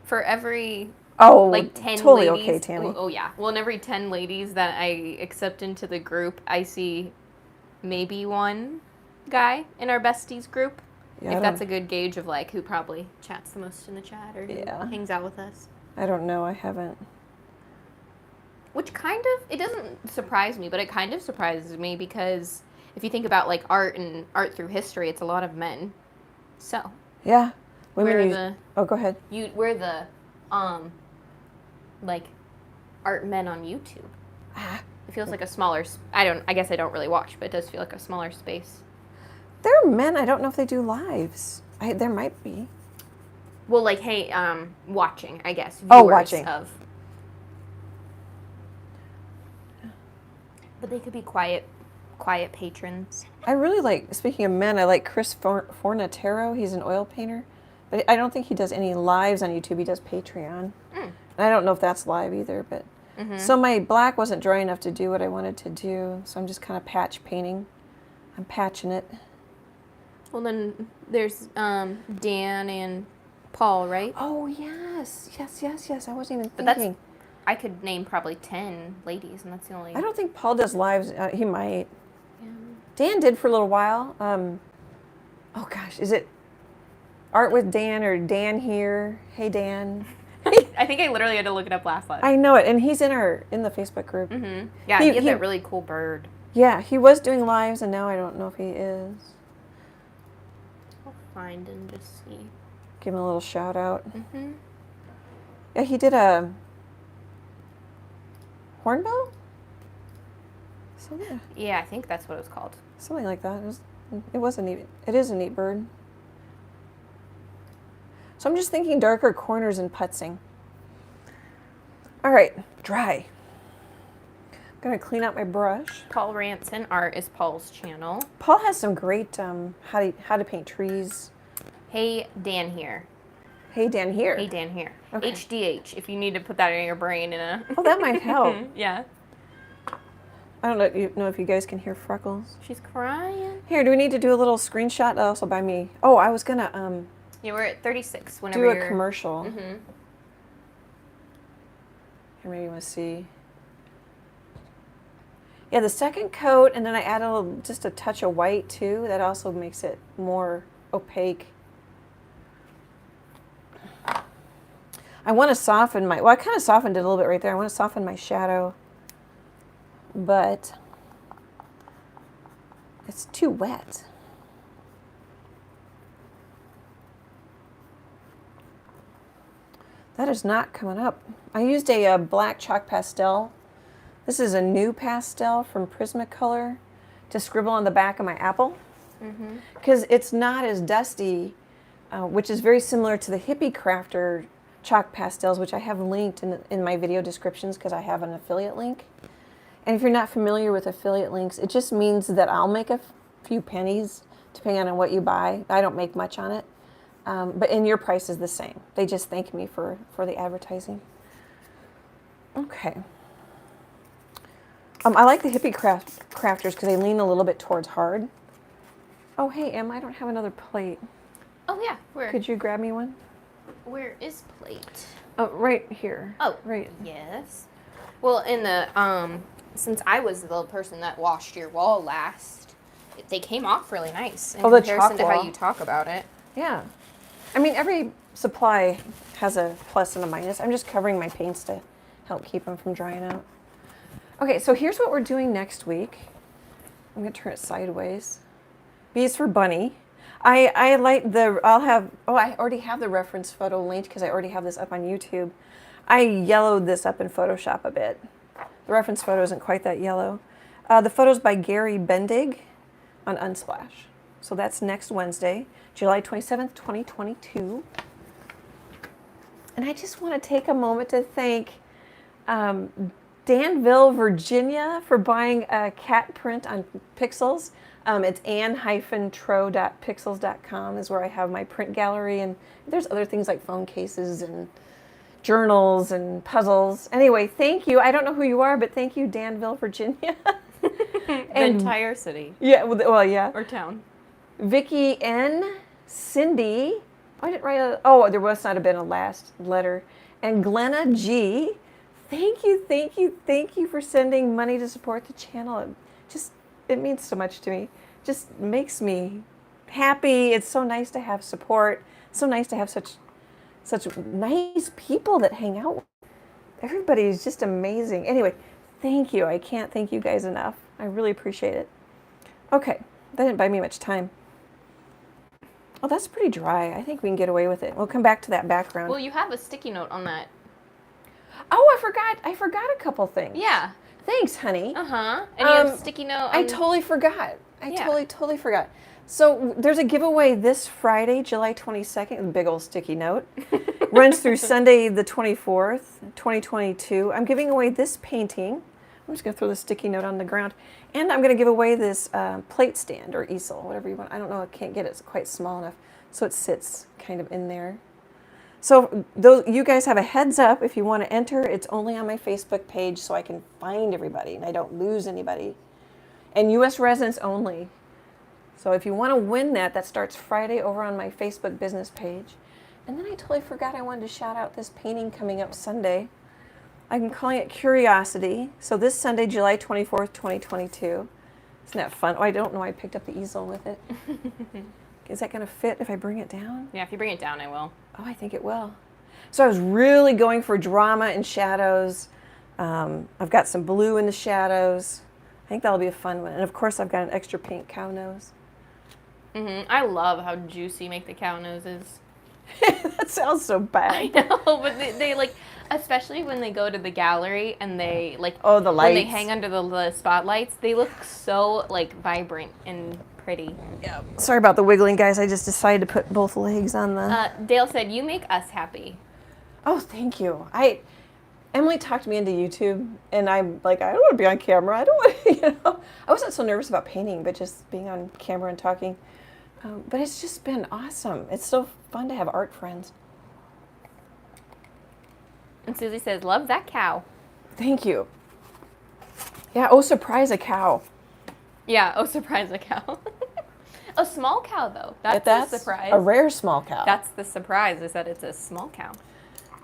[SPEAKER 2] for every 10
[SPEAKER 1] totally
[SPEAKER 2] ladies.
[SPEAKER 1] Okay, Tammy.
[SPEAKER 2] Oh yeah. Well, in every 10 ladies that I accept into the group, I see maybe one guy in our besties group. Yeah, if that's a good gauge of who probably chats the most in the chat or who hangs out with us.
[SPEAKER 1] I don't know. I haven't.
[SPEAKER 2] Which kind of, it doesn't surprise me, but it kind of surprises me because if you think about art and art through history, it's a lot of men. So.
[SPEAKER 1] Yeah.
[SPEAKER 2] Oh,
[SPEAKER 1] go ahead.
[SPEAKER 2] We're the art men on YouTube. It feels like a smaller, I guess I don't really watch, but it does feel like a smaller space.
[SPEAKER 1] There are men, I don't know if they do lives. There might be.
[SPEAKER 2] Well, watching, I guess.
[SPEAKER 1] Watching.
[SPEAKER 2] But they could be quiet patrons.
[SPEAKER 1] I really like, speaking of men, I like Chris Fornatero. He's an oil painter. But I don't think he does any lives on YouTube. He does Patreon. And I don't know if that's live either. But So my black wasn't dry enough to do what I wanted to do. So I'm just kind of patch painting. I'm patching it.
[SPEAKER 2] Well, then there's Dan and Paul, right?
[SPEAKER 1] Oh, yes. I wasn't even thinking.
[SPEAKER 2] I could name probably 10 ladies, and that's the only...
[SPEAKER 1] I don't think Paul does lives. He might.
[SPEAKER 2] Yeah.
[SPEAKER 1] Dan did for a little while. Oh, gosh. Is it Art with Dan or Dan here? Hey, Dan.
[SPEAKER 2] I think I literally had to look it up last night.
[SPEAKER 1] I know it, and he's in the Facebook group.
[SPEAKER 2] Mm-hmm. Yeah, he had that really cool bird.
[SPEAKER 1] Yeah, he was doing lives, and now I don't know if he is.
[SPEAKER 2] I'll find and just see.
[SPEAKER 1] Give him a little shout out.
[SPEAKER 2] Mm-hmm.
[SPEAKER 1] Yeah, he did a Hornbill? Something,
[SPEAKER 2] Yeah, I think that's what it was called.
[SPEAKER 1] something like that. It was a neat. It is a neat bird. So I'm just thinking darker corners and putzing. All right, dry. I'm gonna clean out my brush.
[SPEAKER 2] Paul Ranson Art is Paul's channel.
[SPEAKER 1] Paul has some great how to paint trees.
[SPEAKER 2] Hey Dan here.
[SPEAKER 1] Hey Dan here.
[SPEAKER 2] Hey Dan here.
[SPEAKER 1] Okay.
[SPEAKER 2] HDH. If you need to put that in your brain in a.
[SPEAKER 1] Oh, that might help.
[SPEAKER 2] Yeah.
[SPEAKER 1] I don't know if you guys can hear Freckles.
[SPEAKER 2] She's crying.
[SPEAKER 1] Here, do we need to do a little screenshot also by me? Oh, I was gonna
[SPEAKER 2] Yeah, we're at 36. Whenever
[SPEAKER 1] do a
[SPEAKER 2] you're...
[SPEAKER 1] commercial.
[SPEAKER 2] Mm-hmm.
[SPEAKER 1] Here, maybe you want to see. Yeah, the second coat, and then I add just a touch of white too. That also makes it more opaque. I want to soften well, I kind of softened it a little bit right there. I want to soften my shadow, but it's too wet. That is not coming up. I used a black chalk pastel. This is a new pastel from Prismacolor to scribble on the back of my apple. Because it's not as dusty, which is very similar to the Hippie Crafter chalk pastels, which I have linked in my video descriptions because I have an affiliate link. And if you're not familiar with affiliate links, it just means that I'll make a few pennies depending on what you buy. I don't make much on it. But in your price is the same. They just thank me for the advertising. Okay. I like the Hippie Crafters because they lean a little bit towards hard. Oh, hey, Em, I don't have another plate.
[SPEAKER 2] Oh yeah, where?
[SPEAKER 1] Could you grab me one?
[SPEAKER 2] Where is plate?
[SPEAKER 1] Oh, right here.
[SPEAKER 2] Oh,
[SPEAKER 1] right.
[SPEAKER 2] Yes. Well, in the since I was the person that washed your wall last, they came off really nice in
[SPEAKER 1] Oh, the
[SPEAKER 2] comparison
[SPEAKER 1] chalk
[SPEAKER 2] to how
[SPEAKER 1] wall.
[SPEAKER 2] you talk about it.
[SPEAKER 1] Yeah. I mean, every supply has a plus and a minus. I'm just covering my paints to help keep them from drying out. Okay, so here's what we're doing next week. I'm going to turn it sideways. B is for bunny. I already have the reference photo linked because I already have this up on YouTube. I yellowed this up in Photoshop a bit. The reference photo isn't quite that yellow. The photo's by Gary Bendig on Unsplash. So that's next Wednesday, July 27th, 2022. And I just want to take a moment to thank Danville, Virginia, for buying a cat print on Pixels. It's ann-troe.pixels.com is where I have my print gallery, and there's other things like phone cases and journals and puzzles. Anyway, thank you. I don't know who you are, but thank you, Danville, Virginia.
[SPEAKER 2] The entire city.
[SPEAKER 1] Yeah, well, yeah.
[SPEAKER 2] Or town.
[SPEAKER 1] Vicky N, Cindy, I didn't write there must not have been a last letter, and Glenna G. Thank you for sending money to support the channel. It means so much to me. Just makes me happy. It's so nice to have support. So nice to have such nice people that hang out. Everybody is just amazing. Anyway, thank you. I can't thank you guys enough. I really appreciate it. Okay, that didn't buy me much time. Oh, that's pretty dry. I think we can get away with it. We'll come back to that background.
[SPEAKER 2] Well, you have a sticky note on that.
[SPEAKER 1] Oh, I forgot a couple things.
[SPEAKER 2] Yeah.
[SPEAKER 1] Thanks, honey.
[SPEAKER 2] Uh-huh. And you have a sticky note on...
[SPEAKER 1] I totally forgot.
[SPEAKER 2] Yeah.
[SPEAKER 1] Totally forgot. So there's a giveaway this Friday, July 22nd, a big old sticky note. Runs through Sunday the 24th, 2022. I'm giving away this painting. I'm just going to throw the sticky note on the ground. And I'm going to give away this plate stand or easel, whatever you want. I don't know, I can't get it. It's quite small enough. So it sits kind of in there. So you guys have a heads up if you want to enter. It's only on my Facebook page so I can find everybody and I don't lose anybody. And U.S. residents only. So if you want to win that starts Friday over on my Facebook business page. And then I totally forgot I wanted to shout out this painting coming up Sunday. I'm calling it Curiosity. So this Sunday, July 24th, 2022. Isn't that fun? Oh, I don't know. I picked up the easel with it. Is that going to fit if I bring it down?
[SPEAKER 2] Yeah, if you bring it down, I will.
[SPEAKER 1] Oh, I think it will. So I was really going for drama and shadows. I've got some blue in the shadows. I think that'll be a fun one. And of course, I've got an extra pink cow nose.
[SPEAKER 2] Mm-hmm. I love how juicy make the cow noses.
[SPEAKER 1] That sounds so bad.
[SPEAKER 2] I know, but they like, Especially when they go to the gallery and they like
[SPEAKER 1] Oh, the
[SPEAKER 2] when they
[SPEAKER 1] lights.
[SPEAKER 2] hang under the spotlights, they look so like vibrant and pretty.
[SPEAKER 1] Yeah. Sorry about the wiggling, guys. I just decided to put both legs on the...
[SPEAKER 2] Dale said, "You make us happy."
[SPEAKER 1] Oh, thank you. Emily talked me into YouTube, and I'm like, I don't want to be on camera. I don't want to, I wasn't so nervous about painting, but just being on camera and talking. But it's just been awesome. It's so fun to have art friends.
[SPEAKER 2] And Susie says, "Love that cow."
[SPEAKER 1] Thank you. Yeah, oh, surprise, a cow.
[SPEAKER 2] Yeah, oh, surprise, a cow. A small cow, though. That's the surprise.
[SPEAKER 1] A rare small cow.
[SPEAKER 2] That's the surprise, is that it's a small cow.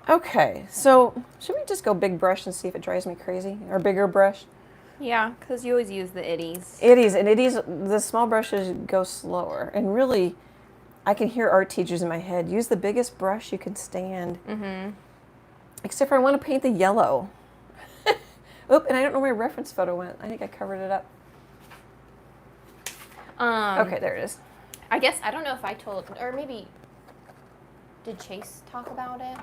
[SPEAKER 1] Okay, so should we just go big brush and see if it drives me crazy? Or bigger brush?
[SPEAKER 2] Yeah, because you always use the itties.
[SPEAKER 1] Itties, the small brushes go slower. And really, I can hear art teachers in my head. Use the biggest brush you can stand.
[SPEAKER 2] Mm-hmm.
[SPEAKER 1] Except for I want to paint the yellow. Oop, and I don't know where my reference photo went. I think I covered it up. Okay, there it is.
[SPEAKER 2] I guess, I don't know if I told, or maybe, did Chase talk about it?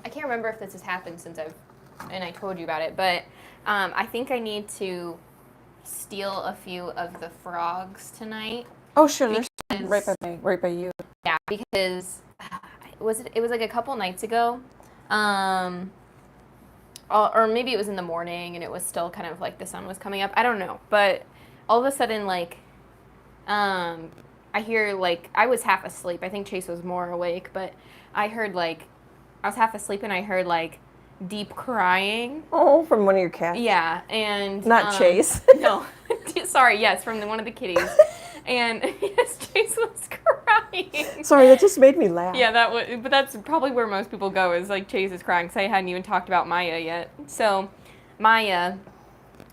[SPEAKER 2] I can't remember if this has happened since I told you about it, but I think I need to steal a few of the frogs tonight.
[SPEAKER 1] Oh, sure, they're right by you.
[SPEAKER 2] Yeah, because it was like a couple nights ago, or maybe it was in the morning and it was still kind of like the sun was coming up. I don't know, but all of a sudden, like, I hear, like, I was half asleep. I think Chase was more awake, but I heard, like, I was half asleep and I heard, like, deep crying.
[SPEAKER 1] Oh, from one of your cats?
[SPEAKER 2] Yeah, and...
[SPEAKER 1] Not Chase.
[SPEAKER 2] No. Sorry, yes, from one of the kitties. And, yes, Chase was crying.
[SPEAKER 1] Sorry, that just made me laugh.
[SPEAKER 2] Yeah, but that's probably where most people go is, like, Chase is crying, because I hadn't even talked about Maya yet. So, Maya...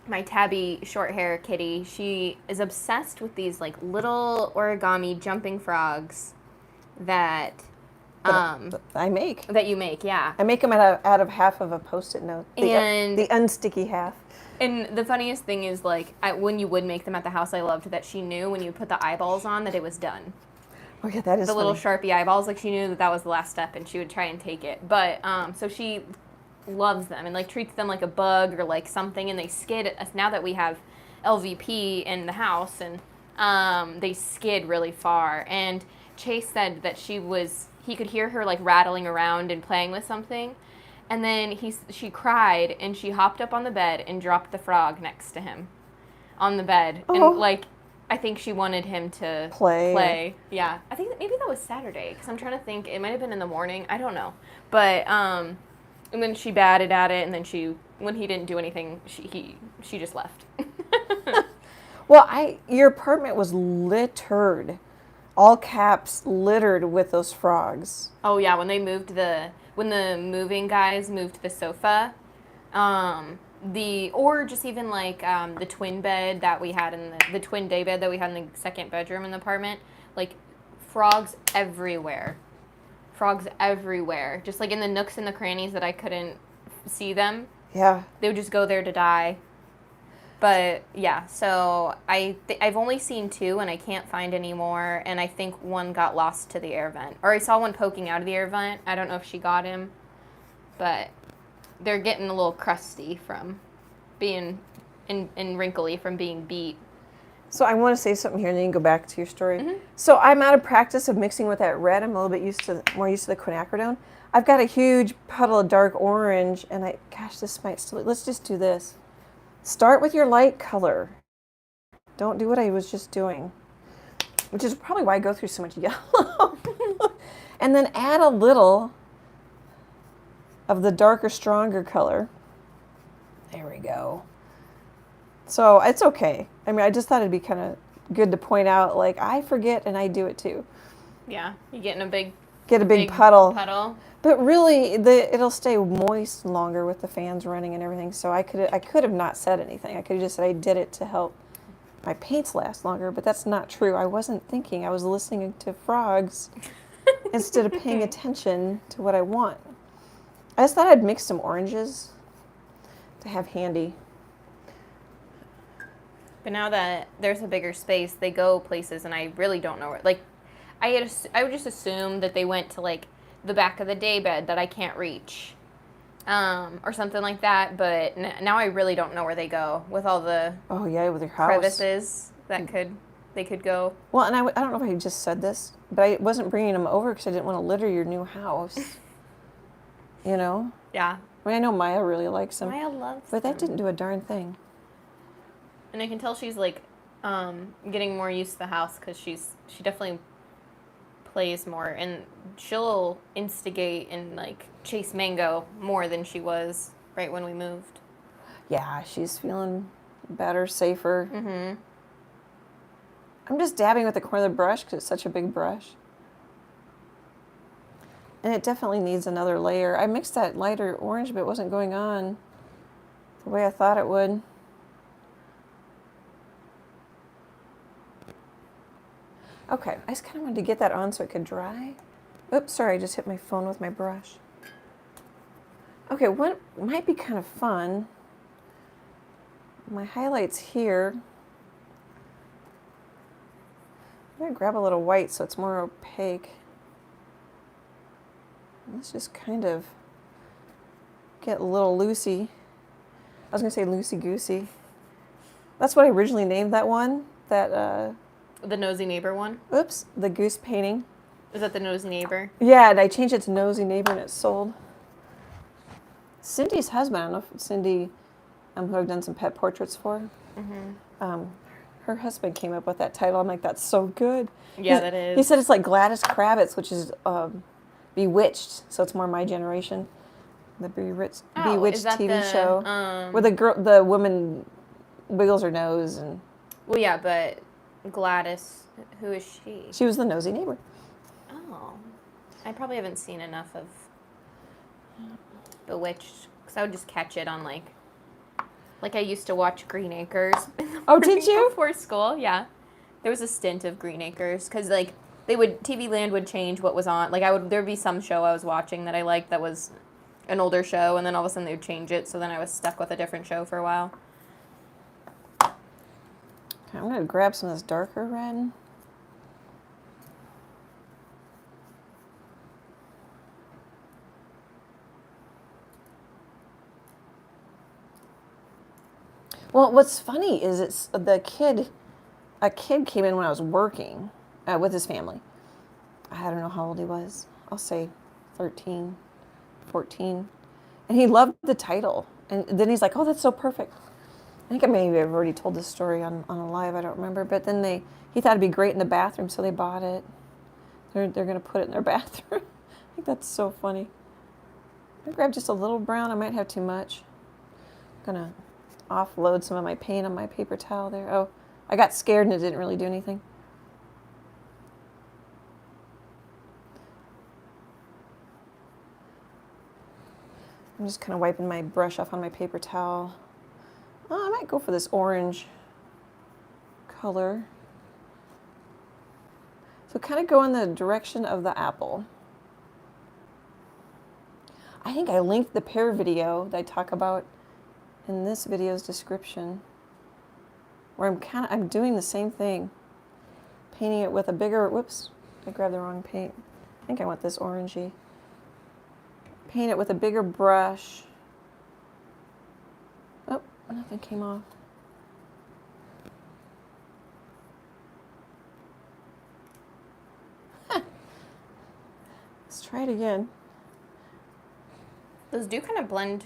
[SPEAKER 2] my tabby short hair kitty, she is obsessed with these like little origami jumping frogs that
[SPEAKER 1] I make.
[SPEAKER 2] That you make, yeah.
[SPEAKER 1] I make them out of half of a Post-it note. The unsticky half.
[SPEAKER 2] And the funniest thing is, like, when you would make them at the house, I loved that she knew when you put the eyeballs on that it was done.
[SPEAKER 1] Oh yeah, that is
[SPEAKER 2] the
[SPEAKER 1] funny.
[SPEAKER 2] Little Sharpie eyeballs, like she knew that was the last step, and she would try and take it. But so she loves them and like treats them like a bug or like something, and they skid. Now that we have LVP in the house, and they skid really far. And Chase said that he could hear her like rattling around and playing with something, and then she cried and she hopped up on the bed and dropped the frog next to him on the bed.
[SPEAKER 1] Oh.
[SPEAKER 2] And like I think she wanted him to play. Yeah, I think maybe that was Saturday, because I'm trying to think. It might have been in the morning. I don't know, but and then she batted at it, and then when he didn't do anything, she just left.
[SPEAKER 1] Well, your apartment was littered, all caps, littered with those frogs.
[SPEAKER 2] Oh yeah, when the moving guys moved the sofa, or just even like the twin bed that we had in the twin day bed that we had in the second bedroom in the apartment, like frogs everywhere. Frogs everywhere, just like in the nooks and the crannies that I couldn't see them.
[SPEAKER 1] Yeah.
[SPEAKER 2] They would just go there to die. But yeah, so I've only seen 2 and I can't find any more, and I think one got lost to the air vent. Or I saw one poking out of the air vent. I don't know if she got him, but they're getting a little crusty from being and wrinkly from being beat.
[SPEAKER 1] So I want to say something here, and then you can go back to your story.
[SPEAKER 2] Mm-hmm.
[SPEAKER 1] So I'm out of practice of mixing with that red. I'm a little bit more used to the quinacridone. I've got a huge puddle of dark orange, and gosh, this might still, let's just do this. Start with your light color. Don't do what I was just doing, which is probably why I go through so much yellow. And then add a little of the darker, stronger color. There we go. So it's okay. I mean, I just thought it'd be kind of good to point out, like, I forget and I do it too.
[SPEAKER 2] Yeah, you getting a big
[SPEAKER 1] puddle. But really, it'll stay moist longer with the fans running and everything. So I could have not said anything. I could have just said I did it to help my paints last longer. But that's not true. I wasn't thinking. I was listening to frogs instead of paying attention to what I want. I just thought I'd mix some oranges to have handy.
[SPEAKER 2] But now that there's a bigger space, they go places, and I really don't know where. Like, I would just assume that they went to like the back of the day bed that I can't reach. or something like that. But now I really don't know where they go with all the
[SPEAKER 1] Oh yeah, with your house.
[SPEAKER 2] crevices that they could go.
[SPEAKER 1] Well, and I don't know if I just said this, but I wasn't bringing them over because I didn't want to litter your new house. You know?
[SPEAKER 2] Yeah.
[SPEAKER 1] I mean, I know Maya really likes them.
[SPEAKER 2] Maya loves
[SPEAKER 1] But that
[SPEAKER 2] them.
[SPEAKER 1] didn't do a darn thing.
[SPEAKER 2] And I can tell she's like getting more used to the house because she definitely plays more, and she'll instigate and like chase Mango more than she was right when we moved.
[SPEAKER 1] Yeah, she's feeling better, safer.
[SPEAKER 2] Mm-hmm.
[SPEAKER 1] I'm just dabbing with the corner of the brush because it's such a big brush. And it definitely needs another layer. I mixed that lighter orange, but it wasn't going on the way I thought it would. Okay, I just kind of wanted to get that on so it could dry. Oops, sorry, I just hit my phone with my brush. Okay, what might be kind of fun, my highlights here. I'm going to grab a little white so it's more opaque. Let's just kind of get a little loosey. I was going to say loosey-goosey. That's what I originally named that one. That,
[SPEAKER 2] The Nosy Neighbor one?
[SPEAKER 1] oops, the goose painting.
[SPEAKER 2] Is that the Nosy Neighbor?
[SPEAKER 1] Yeah, and I changed it to Nosy Neighbor and it sold. Cindy's husband, I don't know if Cindy, who I've done some pet portraits for, her husband came up with that title. I'm like, that's so good.
[SPEAKER 2] Yeah, that is.
[SPEAKER 1] He said it's like Gladys Kravitz, which is Bewitched, so it's more my generation. The Bewitched
[SPEAKER 2] is that
[SPEAKER 1] TV
[SPEAKER 2] the,
[SPEAKER 1] show, where the woman wiggles her nose and.
[SPEAKER 2] Well, yeah, but Gladys, who is she?
[SPEAKER 1] She was the nosy neighbor.
[SPEAKER 2] Oh, I probably haven't seen enough of Bewitched because I would just catch it on like I used to watch Green Acres.
[SPEAKER 1] Oh, did you?
[SPEAKER 2] Before school, yeah. There was a stint of Green Acres because like TV Land would change what was on. Like there'd be some show I was watching that I liked that was an older show, and then all of a sudden they would change it. So then I was stuck with a different show for a while.
[SPEAKER 1] Okay, I'm gonna grab some of this darker red. Well, what's funny is a kid came in when I was working with his family. I don't know how old he was. I'll say 13, 14. And he loved the title. And then he's like, oh, that's so perfect. I think maybe I've already told this story on a live, I don't remember. But then he thought it'd be great in the bathroom, so they bought it. They're going to put it in their bathroom. I think that's so funny. I grabbed just a little brown. I might have too much. I'm going to offload some of my paint on my paper towel there. Oh, I got scared and it didn't really do anything. I'm just kind of wiping my brush off on my paper towel. Oh, I might go for this orange color. So kind of go in the direction of the apple. I think I linked the pear video that I talk about in this video's description, where I'm doing the same thing, painting it with a bigger, whoops, I grabbed the wrong paint. I think I want this orangey. Paint it with a bigger brush. Oh, nothing came off. Let's try it again.
[SPEAKER 2] Those do kind of blend.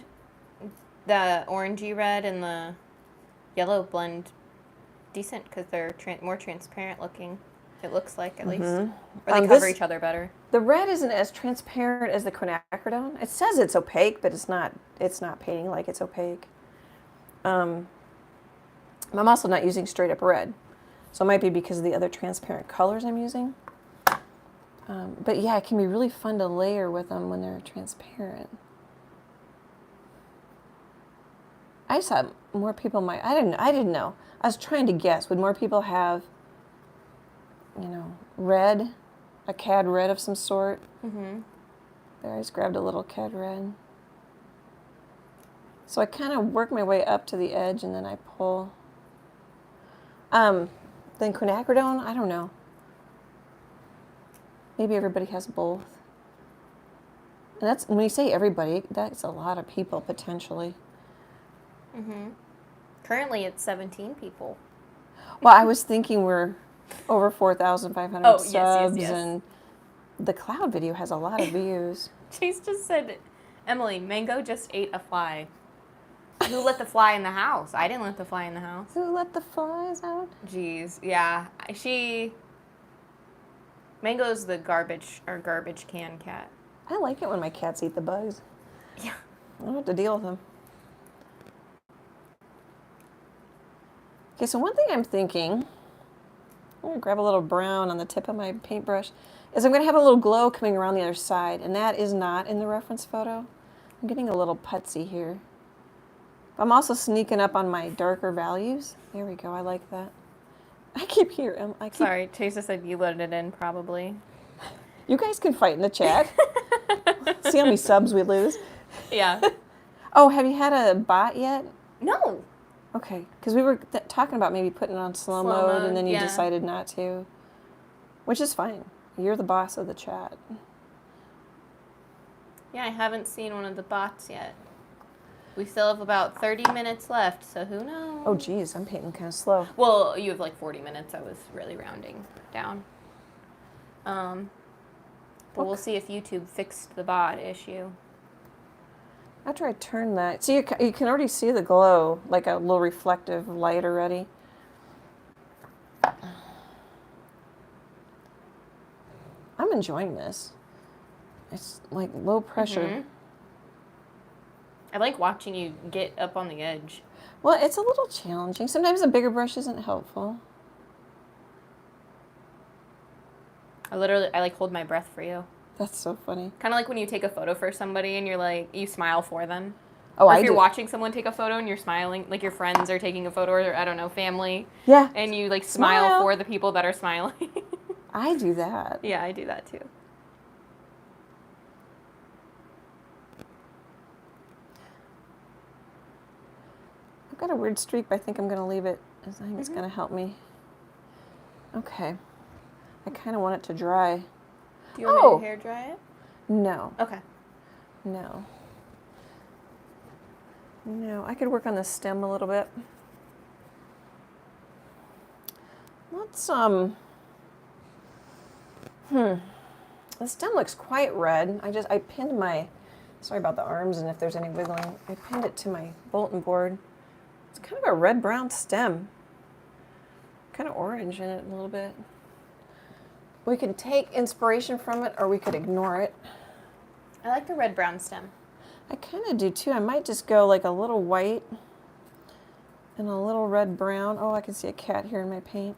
[SPEAKER 2] The orangey red and the yellow blend decent because they're more transparent looking. It looks like, at least. Or they cover each other better.
[SPEAKER 1] The red isn't as transparent as the quinacridone. It says it's opaque, but it's not painting like it's opaque. I'm also not using straight up red. So it might be because of the other transparent colors I'm using. But yeah, it can be really fun to layer with them when they're transparent. I just thought more people might. I didn't know. I was trying to guess. Would more people have, red, a cad red of some sort? Mm-hmm. There, I just grabbed a little cad red. So I kind of work my way up to the edge and then I pull. Then quinacridone, I don't know. Maybe everybody has both. And that's, when you say everybody, that's a lot of people potentially.
[SPEAKER 2] Currently, it's 17 people.
[SPEAKER 1] Well, I was thinking we're over 4,500 subs,
[SPEAKER 2] yes.
[SPEAKER 1] and the cloud video has a lot of views.
[SPEAKER 2] Chase just said, Emily, Mango just ate a fly. Who let the fly in the house? I didn't let the fly in the house.
[SPEAKER 1] Who let the flies out?
[SPEAKER 2] Jeez, yeah. Mango's the garbage can cat.
[SPEAKER 1] I like it when my cats eat the bugs.
[SPEAKER 2] Yeah.
[SPEAKER 1] I don't have to deal with them. Okay, so one thing I'm thinking, I'm going to grab a little brown on the tip of my paintbrush, is I'm going to have a little glow coming around the other side, and that is not in the reference photo. I'm getting a little putsy here. I'm also sneaking up on my darker values. There we go, I like that. I keep hearing.
[SPEAKER 2] Sorry, Chase just said you let it in, probably.
[SPEAKER 1] You guys can fight in the chat. See how many subs we lose?
[SPEAKER 2] Yeah.
[SPEAKER 1] Oh, have you had a bot yet?
[SPEAKER 2] No.
[SPEAKER 1] Okay, because we were talking about maybe putting it on slow mode, and then you decided not to, which is fine. You're the boss of the chat.
[SPEAKER 2] Yeah, I haven't seen one of the bots yet. We still have about 30 minutes left, so who knows?
[SPEAKER 1] Oh, geez, I'm painting kind of slow.
[SPEAKER 2] Well, you have like 40 minutes. I was really rounding down. But we'll see if YouTube fixed the bot issue.
[SPEAKER 1] After I turn that, see, you can already see the glow, like a little reflective light already. I'm enjoying this. It's like low pressure.
[SPEAKER 2] I like watching you get up on the edge.
[SPEAKER 1] Well, it's a little challenging. Sometimes a bigger brush isn't helpful.
[SPEAKER 2] I like hold my breath for you.
[SPEAKER 1] That's so funny.
[SPEAKER 2] Kind of like when you take a photo for somebody and you're like, you smile for them.
[SPEAKER 1] Oh,
[SPEAKER 2] or if you're watching someone take a photo and you're smiling, like your friends are taking a photo, or I don't know, family.
[SPEAKER 1] Yeah.
[SPEAKER 2] And you like smile for the people that are smiling.
[SPEAKER 1] I do that.
[SPEAKER 2] Yeah, I do that too.
[SPEAKER 1] I've got a weird streak, but I think I'm going to leave it. I think it's going to help me. Okay. I kind of want it to dry.
[SPEAKER 2] Do you want me to hair dry it?
[SPEAKER 1] No.
[SPEAKER 2] Okay.
[SPEAKER 1] No. No, I could work on the stem a little bit. Let's, the stem looks quite red. I pinned my, sorry about the arms and if there's any wiggling, I pinned it to my bulletin board. It's kind of a red-brown stem. Kind of orange in it a little bit. We could take inspiration from it or we could ignore it.
[SPEAKER 2] I like the red-brown stem.
[SPEAKER 1] I kind of do too. I might just go like a little white and a little red-brown. Oh, I can see a cat here in my paint.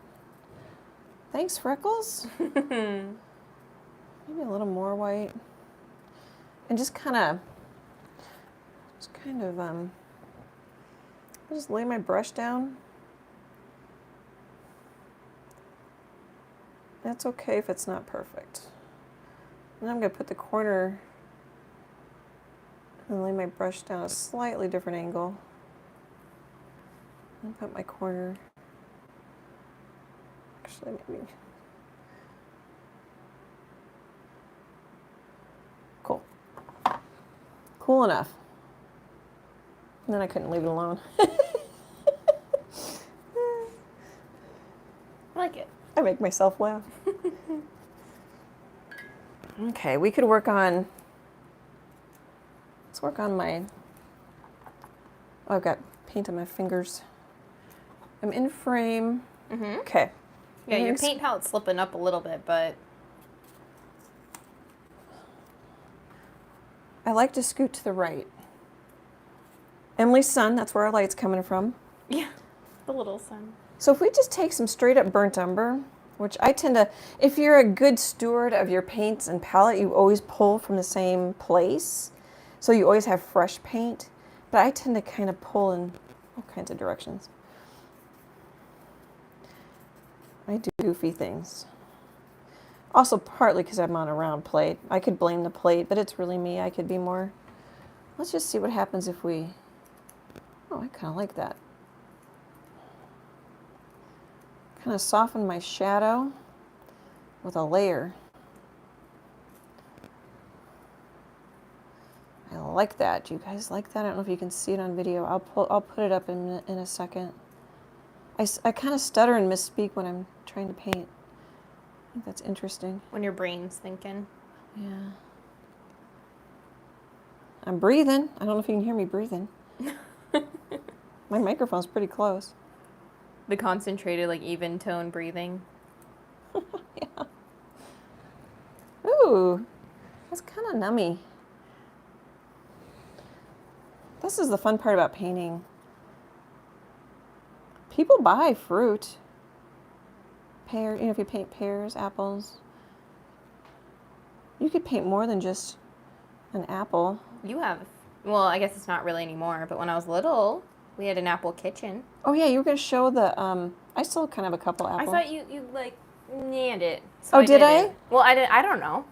[SPEAKER 1] Thanks, Freckles. Maybe a little more white. And just kind of, I'll just lay my brush down. That's okay if it's not perfect. And I'm going to put the corner and lay my brush down a slightly different angle. And put my corner, actually maybe, cool. Cool enough. And then I couldn't leave it alone.
[SPEAKER 2] I like it.
[SPEAKER 1] I make myself laugh. Okay, we could work on, let's work on my, oh, I've got paint on my fingers. I'm in frame. Okay.
[SPEAKER 2] Yeah, your paint palette's slipping up a little bit, but
[SPEAKER 1] I like to scoot to the right. Emily's sun, that's where our light's coming from.
[SPEAKER 2] yeah, the little sun.
[SPEAKER 1] So if we just take some straight up burnt umber, which I tend to, if you're a good steward of your paints and palette, you always pull from the same place. So you always have fresh paint. But I tend to kind of pull in all kinds of directions. I do goofy things. Also partly because I'm on a round plate. I could blame the plate, but it's really me. I could be more. Let's just see what happens if we, oh, I kind of like that. Kind of soften my shadow with a layer. like that. Do you guys like that? I don't know if you can see it on video. I'll put it up in a second. I kind of stutter and misspeak when I'm trying to paint. I think that's interesting.
[SPEAKER 2] When your brain's thinking.
[SPEAKER 1] Yeah. I'm breathing. I don't know if you can hear me breathing. My microphone's pretty close.
[SPEAKER 2] The concentrated, like, even tone breathing.
[SPEAKER 1] Yeah. Ooh, that's kind of nummy. This is the fun part about painting. People buy fruit. Pear, if you paint pears, apples. You could paint more than just an apple.
[SPEAKER 2] You have, well, I guess it's not really anymore, but when I was little, we had an apple kitchen.
[SPEAKER 1] Oh yeah, you were going to show the, I still kind of have a couple apples.
[SPEAKER 2] I thought you like, nailed it.
[SPEAKER 1] So did I?
[SPEAKER 2] Well, I don't know.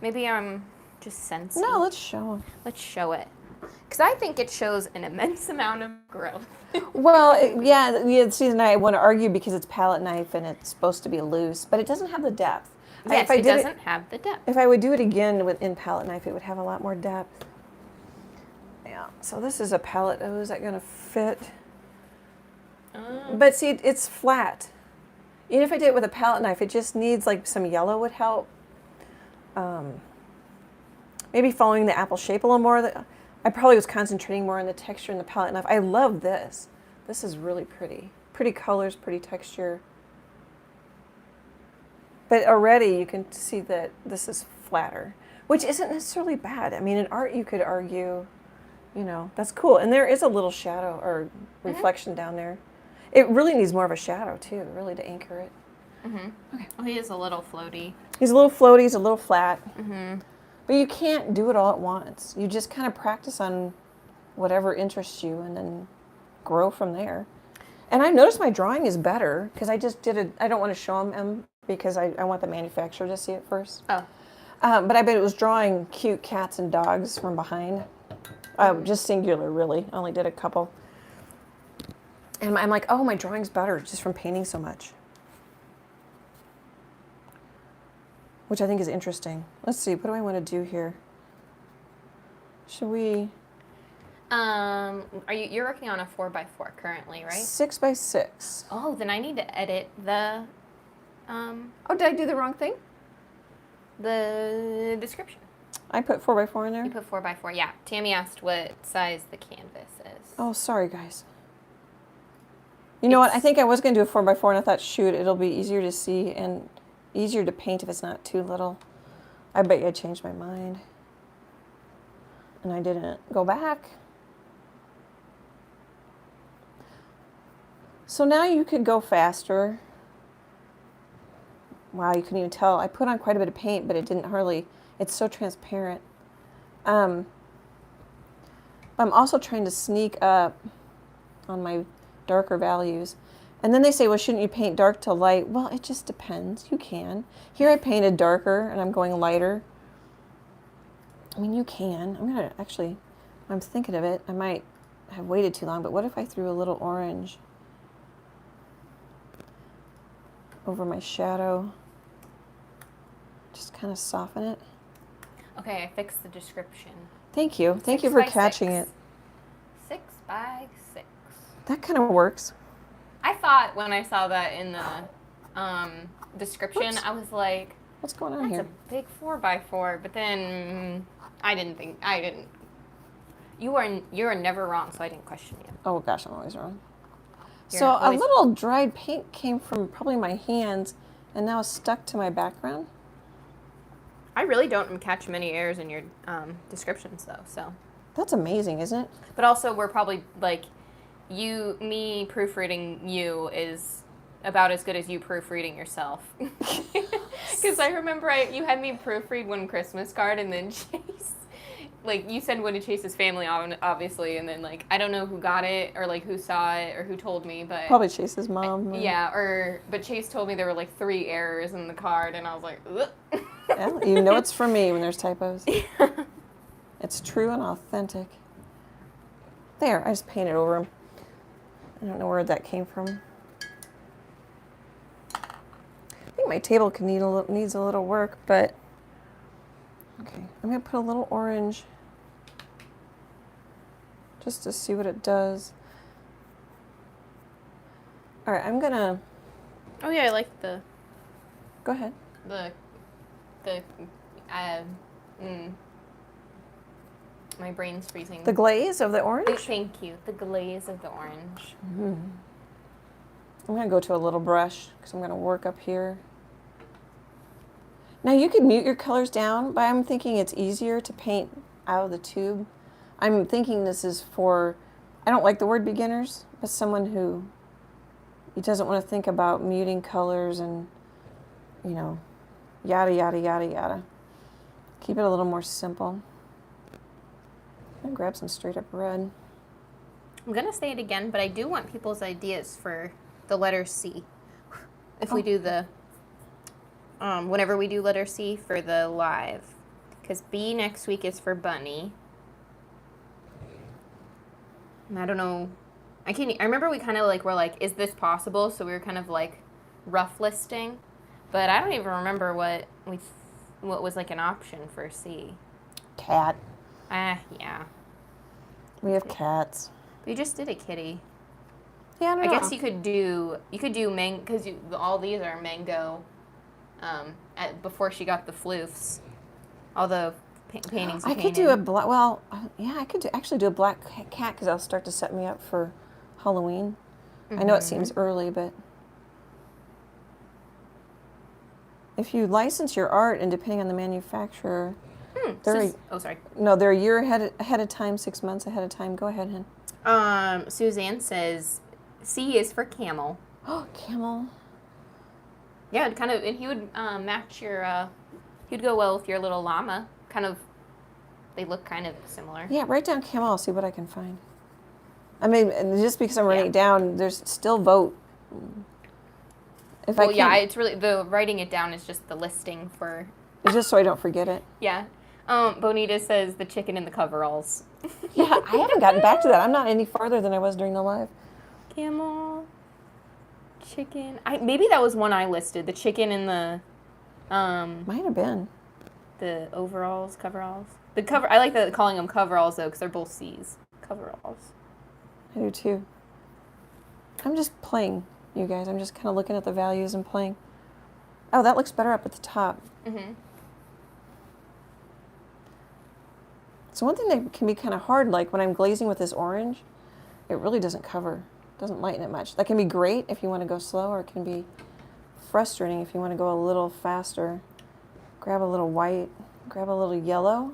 [SPEAKER 2] Maybe I'm just sensing.
[SPEAKER 1] No, let's show them.
[SPEAKER 2] Let's show it. Because I think it shows an immense amount of growth.
[SPEAKER 1] Well, yeah, Susan and I want to argue because it's palette knife and it's supposed to be loose, but it doesn't have the depth.
[SPEAKER 2] Yes, it doesn't have the depth.
[SPEAKER 1] If I would do it again in palette knife, it would have a lot more depth. Yeah, so this is a palette. Oh, is that going to fit? But see, it's flat. Even if I did it with a palette knife, it just needs like some yellow would help. Maybe following the apple shape a little more. I probably was concentrating more on the texture in the palette knife. I love this. This is really pretty. Pretty colors, pretty texture. But already you can see that this is flatter, which isn't necessarily bad. I mean, in art you could argue, that's cool. And there is a little shadow or reflection down there. It really needs more of a shadow too, really to anchor it. Okay.
[SPEAKER 2] Well, he is a little floaty.
[SPEAKER 1] He's a little floaty, he's a little flat. But you can't do it all at once. You just kind of practice on whatever interests you and then grow from there. And I noticed my drawing is better because I just did it. I don't want to show them because I want the manufacturer to see it first.
[SPEAKER 2] Oh.
[SPEAKER 1] But I bet it was drawing cute cats and dogs from behind. Just singular, really. I only did a couple. And I'm like, oh, my drawing's better just from painting so much. Which I think is interesting. Let's see, what do I want to do here? Should we?
[SPEAKER 2] You're working on a 4x4 currently, right?
[SPEAKER 1] 6x6.
[SPEAKER 2] Oh, then I need to edit the,
[SPEAKER 1] Oh, did I do the wrong thing?
[SPEAKER 2] the description.
[SPEAKER 1] I put 4x4 in there?
[SPEAKER 2] You put 4x4, yeah. Tammy asked what size the canvas is.
[SPEAKER 1] Oh, sorry, guys. You know what? I think I was going to do a 4x4, and I thought, shoot, it'll be easier to see and easier to paint if it's not too little. I bet you I changed my mind. And I didn't go back. So now you could go faster. Wow, you couldn't even tell. I put on quite a bit of paint, but it didn't hardly, it's so transparent. I'm also trying to sneak up on my darker values. And then they say, well, shouldn't you paint dark to light? Well, it just depends. You can. Here I painted darker and I'm going lighter. I mean, you can. I'm going to actually, I'm thinking of it. I might have waited too long, but what if I threw a little orange over my shadow? Just kind of soften it.
[SPEAKER 2] Okay, I fixed the description.
[SPEAKER 1] Thank you. Thank you for
[SPEAKER 2] 6x6.
[SPEAKER 1] catching it.
[SPEAKER 2] 6x6.
[SPEAKER 1] That kind of works.
[SPEAKER 2] I thought when I saw that in the description,
[SPEAKER 1] Oops.
[SPEAKER 2] I was like,
[SPEAKER 1] What's going on
[SPEAKER 2] that's
[SPEAKER 1] here?
[SPEAKER 2] a big 4x4. But then I didn't. You are never wrong, so I didn't question you.
[SPEAKER 1] Oh gosh, I'm always wrong.
[SPEAKER 2] You're
[SPEAKER 1] So
[SPEAKER 2] always-
[SPEAKER 1] a little dried paint came from probably my hands and now stuck to my background.
[SPEAKER 2] I really don't catch many errors in your descriptions, though. So.
[SPEAKER 1] That's amazing, isn't it?
[SPEAKER 2] But also, we're probably like, me proofreading you is about as good as you proofreading yourself. Because I remember you had me proofread one Christmas card, and then Chase, like, you sent one to Chase's family, obviously, and then, like, I don't know who got it, or, like, who saw it, or who told me, but...
[SPEAKER 1] Probably Chase's mom.
[SPEAKER 2] Yeah, but Chase told me there were, like, 3 errors in the card, and I was like, ugh.
[SPEAKER 1] Yeah, you know it's from me when there's typos. It's true and authentic. There, I just painted over them. I don't know where that came from. I think my table needs a little work, but okay. I'm gonna put a little orange just to see what it does. All right, I'm gonna.
[SPEAKER 2] Oh yeah, I like the.
[SPEAKER 1] Go ahead.
[SPEAKER 2] My brain's freezing.
[SPEAKER 1] The glaze of the orange?
[SPEAKER 2] Thank you. The glaze of the orange.
[SPEAKER 1] I'm going to go to a little brush because I'm going to work up here. Now you can mute your colors down, but I'm thinking it's easier to paint out of the tube. I'm thinking this is for, I don't like the word beginners, but someone who doesn't want to think about muting colors and, you know, yada, yada, yada, yada. Keep it a little more simple. I'm going to grab some straight up red.
[SPEAKER 2] I'm going to say it again, but I do want people's ideas for the letter C. If we do the, whenever we do letter C for the live. Because B next week is for bunny. And I don't know. I remember we kind of like were like, is this possible? So we were kind of like rough listing. But I don't even remember what was like an option for C.
[SPEAKER 1] Cat.
[SPEAKER 2] Yeah.
[SPEAKER 1] We have cats.
[SPEAKER 2] We just did a kitty.
[SPEAKER 1] Yeah, I don't know.
[SPEAKER 2] I guess you could do mango, because all these are mango. Before she got the floofs, all the paintings.
[SPEAKER 1] I could do a black. Well, yeah, I could actually do a black cat because that'll start to set me up for Halloween. I know it seems early, but if you license your art and depending on the manufacturer,
[SPEAKER 2] sorry.
[SPEAKER 1] No, they're a year ahead of time, 6 months ahead of time. Go ahead,
[SPEAKER 2] Hen. Suzanne says C is for camel.
[SPEAKER 1] Oh, camel.
[SPEAKER 2] Yeah, kind of, and he would match your. He'd go well with your little llama. Kind of, they look kind of similar.
[SPEAKER 1] Yeah, write down camel. I'll see what I can find. I mean, just because I'm writing it down, there's still vote.
[SPEAKER 2] It's really the writing it down is just the listing for.
[SPEAKER 1] It's just so I don't forget it.
[SPEAKER 2] Yeah. Bonita says the chicken in the coveralls.
[SPEAKER 1] Yeah, I haven't gotten back to that. I'm not any farther than I was during the live.
[SPEAKER 2] Camel, chicken. Maybe that was one I listed. The chicken in the.
[SPEAKER 1] Might have been.
[SPEAKER 2] The overalls, coveralls. I like calling them coveralls though, because they're both C's. Coveralls.
[SPEAKER 1] I do too. I'm just playing, you guys. I'm just kind of looking at the values and playing. Oh, that looks better up at the top.
[SPEAKER 2] Mm-hmm.
[SPEAKER 1] So one thing that can be kind of hard, like when I'm glazing with this orange, it really doesn't cover, doesn't lighten it much. That can be great if you want to go slow, or it can be frustrating if you want to go a little faster. Grab a little white, grab a little yellow.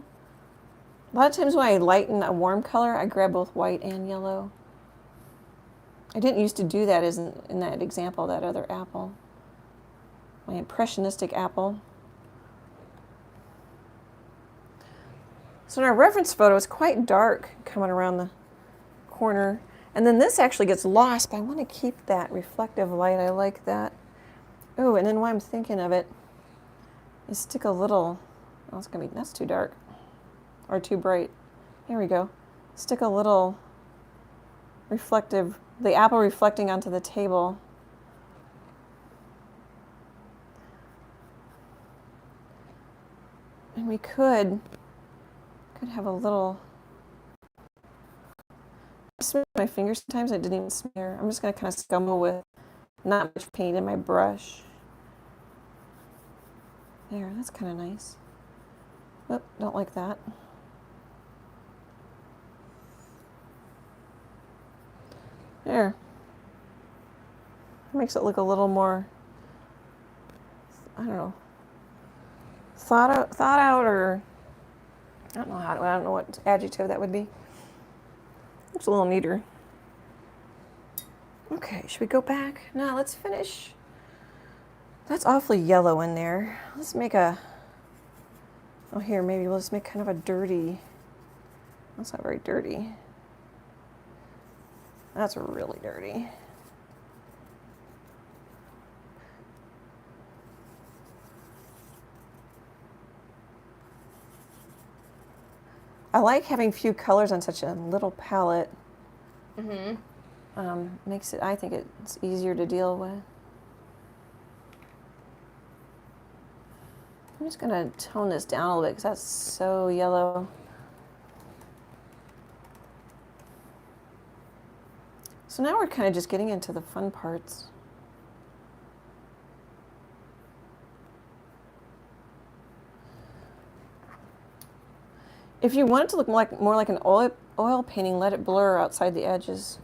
[SPEAKER 1] A lot of times when I lighten a warm color, I grab both white and yellow. I didn't used to do that in that example, that other apple. My impressionistic apple. So in our reference photo, it's quite dark coming around the corner. And then this actually gets lost, but I want to keep that reflective light. I like that. Oh, and then while I'm thinking of it, is stick a little, that's too dark or too bright. Here we go. Stick a little reflective, the apple reflecting onto the table. And we could have a little, I smear my fingers sometimes. I didn't even smear. I'm just going to kind of scumble with not much paint in my brush. There, that's kind of nice. Oh, don't like that. There. Makes it look a little more, I don't know, thought out, or I don't know what adjective that would be. Looks a little neater. Okay, should we go back? No, let's finish. That's awfully yellow in there. Let's make maybe we'll just make kind of a dirty. That's not very dirty. That's really dirty. I like having few colors on such a little palette.
[SPEAKER 2] Mm-hmm.
[SPEAKER 1] Makes it, I think it's easier to deal with. I'm just going to tone this down a little bit because that's so yellow. So now we're kind of just getting into the fun parts. If you want it to look more like an oil painting, let it blur outside the edges,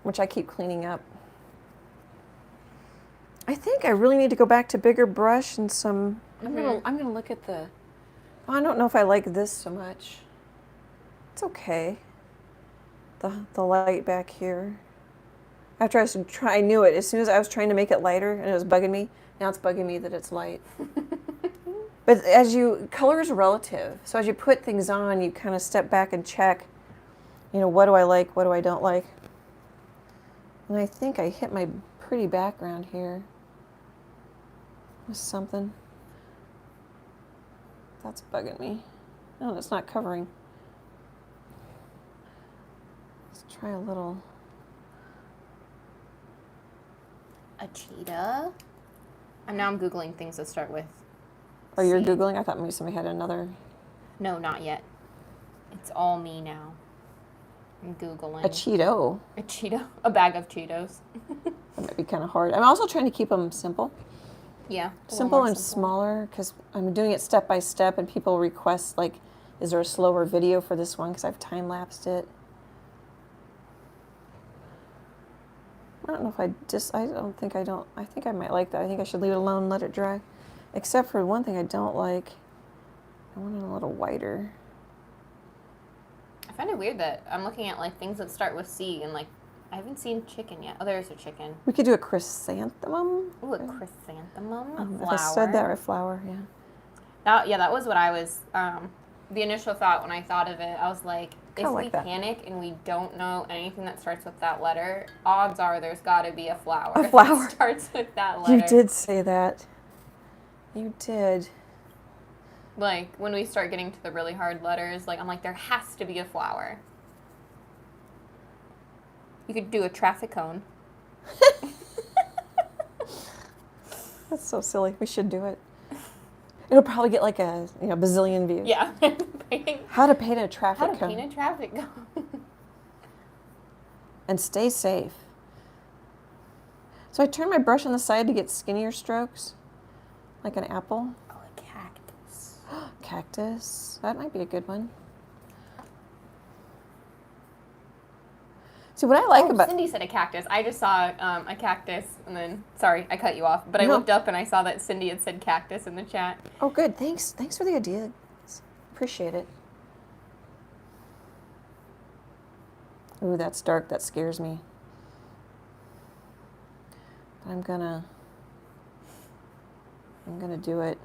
[SPEAKER 1] which I keep cleaning up. I think I really need to go back to bigger brush and some. I'm gonna look at the. I don't know if I like this so much. It's okay. The light back here. After I knew it as soon as I was trying to make it lighter and it was bugging me. Now it's bugging me that it's light. But color is relative. So as you put things on, you kind of step back and check. You know, what do I like? What do I don't like? And I think I hit my pretty background here with something. That's bugging me. Oh, it's not covering. Let's try a little.
[SPEAKER 2] A cheetah. I'm Googling things that start with.
[SPEAKER 1] Oh, you're
[SPEAKER 2] C.
[SPEAKER 1] Googling? I thought maybe somebody had another.
[SPEAKER 2] No, not yet. It's all me now. I'm Googling.
[SPEAKER 1] A Cheeto.
[SPEAKER 2] A Cheeto. A bag of Cheetos.
[SPEAKER 1] That might be kind of hard. I'm also trying to keep them simple.
[SPEAKER 2] Yeah.
[SPEAKER 1] Simple and smaller, because I'm doing it step by step, and people request, like, is there a slower video for this one? Because I've time-lapsed it. I don't know if I think I might like that. I think I should leave it alone and let it dry. Except for one thing I don't like. I want it a little whiter.
[SPEAKER 2] I find it weird that I'm looking at, like, things that start with C, and, like, I haven't seen chicken yet. Oh, there's a chicken.
[SPEAKER 1] We could do a chrysanthemum.
[SPEAKER 2] Ooh, a chrysanthemum.
[SPEAKER 1] If I said that right, flower, yeah.
[SPEAKER 2] That was what I was, the initial thought when I thought of it. I was like, if we panic and we don't know anything that starts with that letter, odds are there's got to be a flower.
[SPEAKER 1] A flower.
[SPEAKER 2] That starts with that letter.
[SPEAKER 1] You did say that. You did.
[SPEAKER 2] Like, when we start getting to the really hard letters, like, I'm like, there has to be a flower. You could do a traffic cone.
[SPEAKER 1] That's so silly. We should do it. It'll probably get like a bazillion views.
[SPEAKER 2] Yeah.
[SPEAKER 1] How to paint a traffic cone.
[SPEAKER 2] How to paint a traffic cone.
[SPEAKER 1] And stay safe. So I turn my brush on the side to get skinnier strokes, like an apple.
[SPEAKER 2] Oh, a cactus.
[SPEAKER 1] Cactus. That might be a good one. See, what I like about...
[SPEAKER 2] Cindy said a cactus. I just saw a cactus, and then, sorry, I cut you off, but I
[SPEAKER 1] No.
[SPEAKER 2] looked up and I saw that Cindy had said cactus in the chat.
[SPEAKER 1] Oh, good. Thanks. Thanks for the idea. Appreciate it. Ooh, that's dark. That scares me. But I'm gonna do it.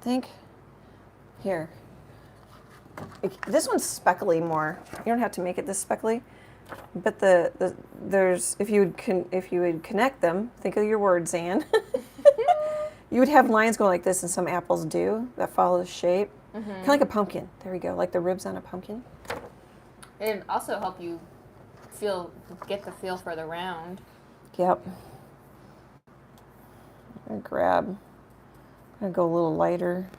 [SPEAKER 1] Think. Here. This one's speckly more. You don't have to make it this speckly, but there's if you would connect them. Think of your words, Anne. You would have lines go like this, and some apples do that follow the shape, kind of like a pumpkin. There we go, like the ribs on a pumpkin.
[SPEAKER 2] It'd also help you get the feel for the round.
[SPEAKER 1] Yep. I'm gonna go a little lighter.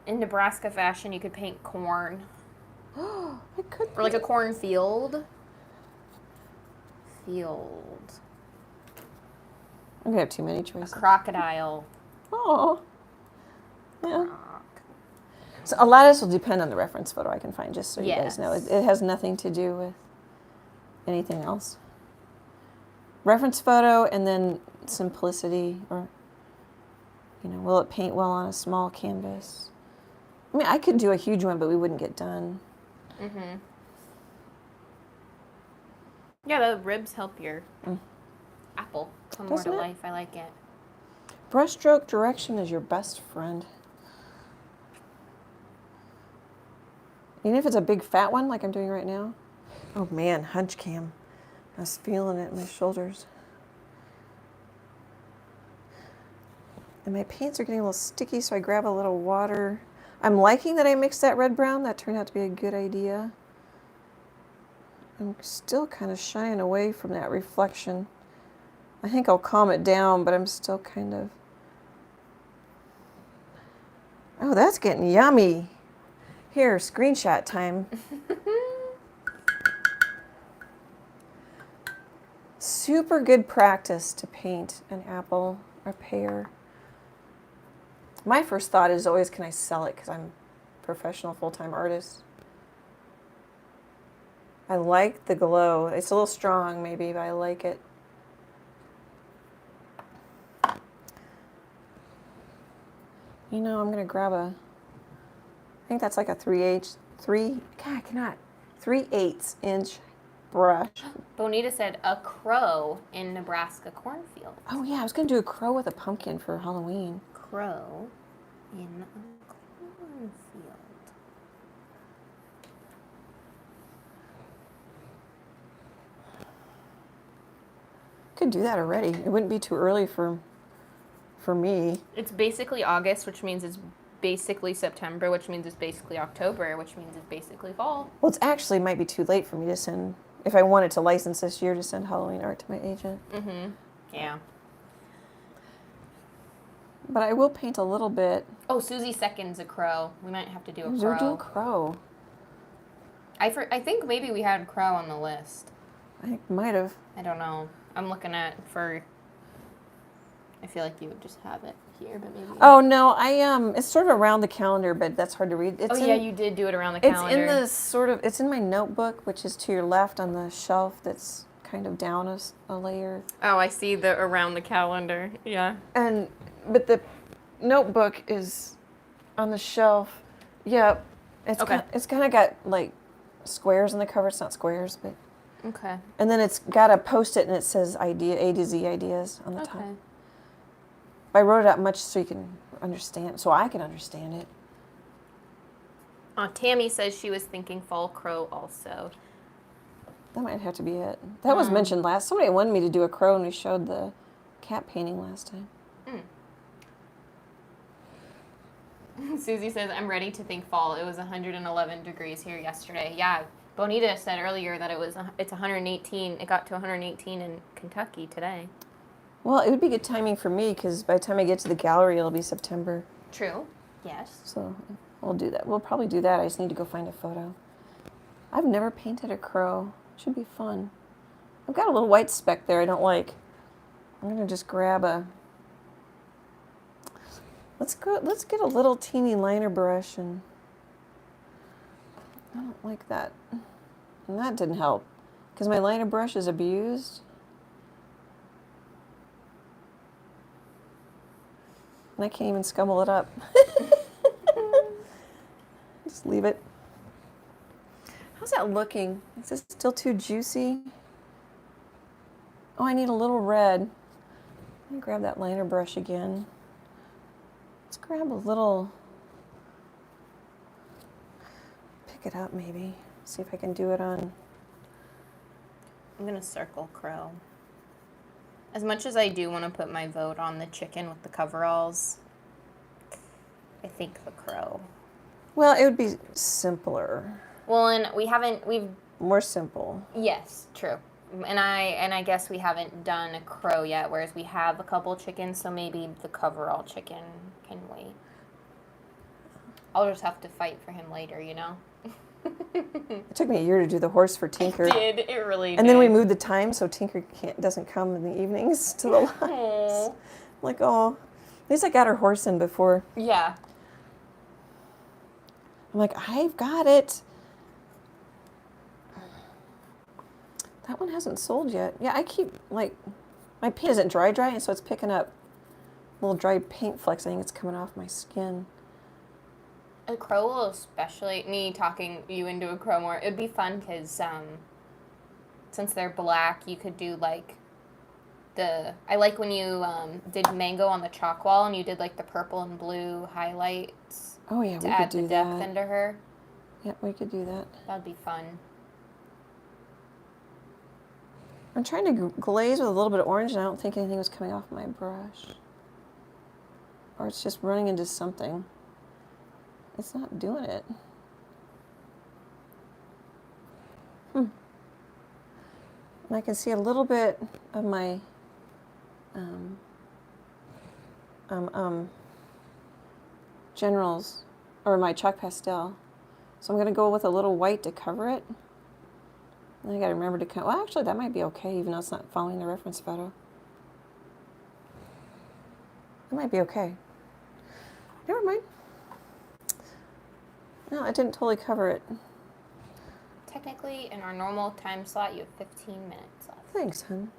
[SPEAKER 2] In Nebraska fashion, you could paint corn.
[SPEAKER 1] I could.
[SPEAKER 2] Or like a corn field. I'm
[SPEAKER 1] gonna have too many choices.
[SPEAKER 2] A crocodile.
[SPEAKER 1] Oh. Yeah. So a lot of this will depend on the reference photo I can find, just so you guys know. It has nothing to do with anything else. Reference photo and then simplicity, or, will it paint well on a small canvas? I mean, I could do a huge one, but we wouldn't get done.
[SPEAKER 2] Yeah, the ribs help your apple come more to life. I like it.
[SPEAKER 1] Brushstroke direction is your best friend. Even if it's a big fat one, like I'm doing right now. Oh man, hunch cam. I was feeling it in my shoulders. And my paints are getting a little sticky, so I grab a little water. I'm liking that I mixed that red brown. That turned out to be a good idea. I'm still kind of shying away from that reflection. I think I'll calm it down, but I'm still kind of... Oh, that's getting yummy. Here, screenshot time. Super good practice to paint an apple or pear. My first thought is always, can I sell it? Because I'm a professional full-time artist. I like the glow. It's a little strong maybe, but I like it. You know, I'm going to grab I think that's like a 3/8 inch brush.
[SPEAKER 2] Bonita said a crow in Nebraska cornfield.
[SPEAKER 1] Oh yeah, I was going to do a crow with a pumpkin for Halloween.
[SPEAKER 2] Crow in a cornfield.
[SPEAKER 1] Could do that already. It wouldn't be too early for me.
[SPEAKER 2] It's basically August, which means it's basically September, which means it's basically October, which means it's basically fall.
[SPEAKER 1] Well, it's actually might be too late for me to send, if I wanted to license this year, to send Halloween art to my agent.
[SPEAKER 2] Mm-hmm. Yeah.
[SPEAKER 1] But I will paint a little bit.
[SPEAKER 2] Oh, Susie seconds a crow. We might have to do a
[SPEAKER 1] We'll
[SPEAKER 2] crow.
[SPEAKER 1] do a crow.
[SPEAKER 2] I think maybe we had crow on the list.
[SPEAKER 1] I might have.
[SPEAKER 2] I don't know. I'm looking at for. I feel like you would just have it here, but maybe.
[SPEAKER 1] Oh no, it's sort of around the calendar, but that's hard to read. It's
[SPEAKER 2] yeah, you did do it around the calendar.
[SPEAKER 1] It's in my notebook, which is to your left on the shelf. That's kind of down a layer.
[SPEAKER 2] Oh, I see the around the calendar. Yeah.
[SPEAKER 1] But the notebook is on the shelf. Yeah, it's
[SPEAKER 2] Okay.
[SPEAKER 1] it's kind of got like squares on the cover. It's not squares, but.
[SPEAKER 2] Okay.
[SPEAKER 1] And then it's got a Post-it and it says idea A to Z ideas on the top. I wrote it out much so you can understand, so I can understand it.
[SPEAKER 2] Tammy says she was thinking fall crow also.
[SPEAKER 1] That might have to be it. That was mentioned last. Somebody wanted me to do a crow and we showed the cat painting last time.
[SPEAKER 2] Susie says, I'm ready to think fall. It was 111 degrees here yesterday. Yeah, Bonita said earlier that it's 118. It got to 118 in Kentucky today.
[SPEAKER 1] Well, it would be good timing for me because by the time I get to the gallery, it'll be September.
[SPEAKER 2] True. Yes.
[SPEAKER 1] So we'll do that. We'll probably do that. I just need to go find a photo. I've never painted a crow. Should be fun. I've got a little white speck there I don't like. I'm going to just grab a... Let's get a little teeny liner brush and... I don't like that. And that didn't help because my liner brush is abused. And I can't even scumble it up. Just leave it. How's that looking? Is it still too juicy? Oh, I need a little red. Let me grab that liner brush again. Let's grab a little... Pick it up maybe. See if I can do it on...
[SPEAKER 2] I'm going to circle crow. As much as I do want to put my vote on the chicken with the coveralls, I think the crow.
[SPEAKER 1] Well, it would be simpler.
[SPEAKER 2] Well, and we've
[SPEAKER 1] more simple.
[SPEAKER 2] Yes, true. And I guess we haven't done a crow yet, whereas we have a couple chickens, so maybe the coverall chicken can wait. I'll just have to fight for him later, you know?
[SPEAKER 1] It took me a year to do the horse for Tinker.
[SPEAKER 2] It really did.
[SPEAKER 1] And then we moved the time so Tinker doesn't come in the evenings to the lines. I'm like, oh, at least I got her horse in before.
[SPEAKER 2] Yeah.
[SPEAKER 1] I'm like, I've got it. That one hasn't sold yet. Yeah, I keep, like, my paint isn't dry, and so it's picking up little dry paint flecks. I think it's coming off my skin.
[SPEAKER 2] A crow will especially, me talking you into a crow more, it'd be fun because since they're black, you could do, like, I like when you did Mango on the chalk wall and you did, like, the purple and blue highlights.
[SPEAKER 1] Oh, yeah, we could do that.
[SPEAKER 2] To add the depth into her.
[SPEAKER 1] Yeah, we could do that.
[SPEAKER 2] That'd be fun.
[SPEAKER 1] I'm trying to glaze with a little bit of orange, and I don't think anything was coming off my brush. Or it's just running into something. It's not doing it. And I can see a little bit of my generals, or my chalk pastel. So I'm going to go with a little white to cover it. And I got to remember to come. Well, actually, that might be okay, even though it's not following the reference photo. It might be okay. Never mind. No, I didn't totally cover it.
[SPEAKER 2] Technically, in our normal time slot, you have 15 minutes left.
[SPEAKER 1] Thanks, hun.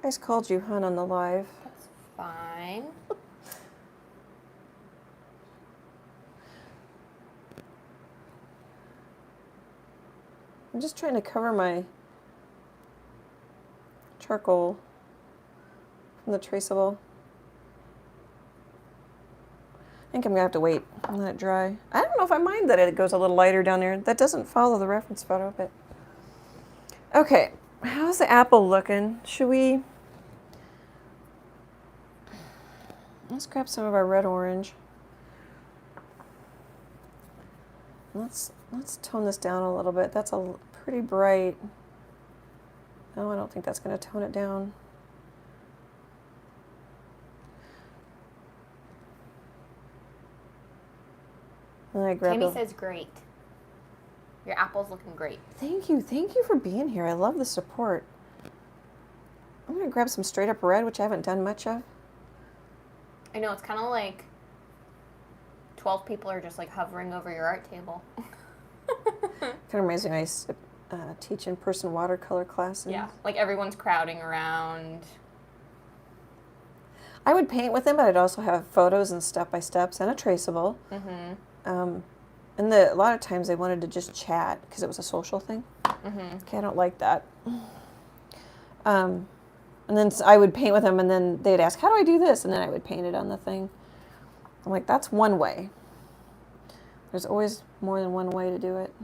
[SPEAKER 1] I just called you hun on the live.
[SPEAKER 2] That's fine.
[SPEAKER 1] I'm just trying to cover my charcoal from the traceable. I think I'm going to have to wait and let it dry. I don't know if I mind that it goes a little lighter down there. That doesn't follow the reference photo, but... Okay, how's the apple looking? Should we... Let's grab some of our red orange. Let's tone this down a little bit. That's pretty bright. No, I don't think that's going to tone it down. And I grab
[SPEAKER 2] Tammy says great. Your apple's looking great.
[SPEAKER 1] Thank you for being here. I love the support. I'm going to grab some straight up red, which I haven't done much of.
[SPEAKER 2] I know, it's kind of like 12 people are just like hovering over your art table.
[SPEAKER 1] Kind of reminds me of my teach in-person watercolor classes.
[SPEAKER 2] Yeah, like everyone's crowding around.
[SPEAKER 1] I would paint with them, but I'd also have photos and step-by-steps and a traceable.
[SPEAKER 2] Mm-hmm.
[SPEAKER 1] And a lot of times they wanted to just chat because it was a social thing.
[SPEAKER 2] Mm-hmm.
[SPEAKER 1] Okay, I don't like that. And then I would paint with them, and then they'd ask, how do I do this? And then I would paint it on the thing. I'm like, that's one way. There's always more than one way to do it.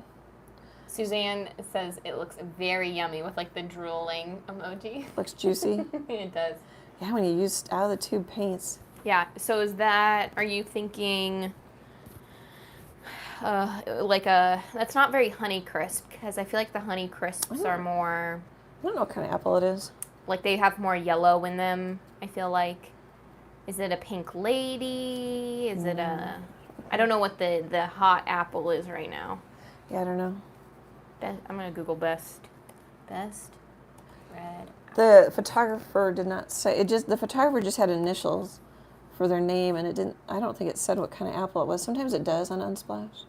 [SPEAKER 2] Suzanne says it looks very yummy with like the drooling emoji.
[SPEAKER 1] Looks juicy.
[SPEAKER 2] It does.
[SPEAKER 1] Yeah, when you use out of the tube paints.
[SPEAKER 2] Yeah, so are you thinking that's not very Honey Crisp, because I feel like the Honey Crisps are more...
[SPEAKER 1] I don't know what kind of apple it is.
[SPEAKER 2] Like they have more yellow in them, I feel like. Is it a Pink Lady? Is it a... I don't know what the hot apple is right now.
[SPEAKER 1] Yeah, I don't know.
[SPEAKER 2] I'm going to Google best red.
[SPEAKER 1] The photographer did not say... The photographer just had initials for their name, and it didn't... I don't think it said what kind of apple it was. Sometimes it does on Unsplash.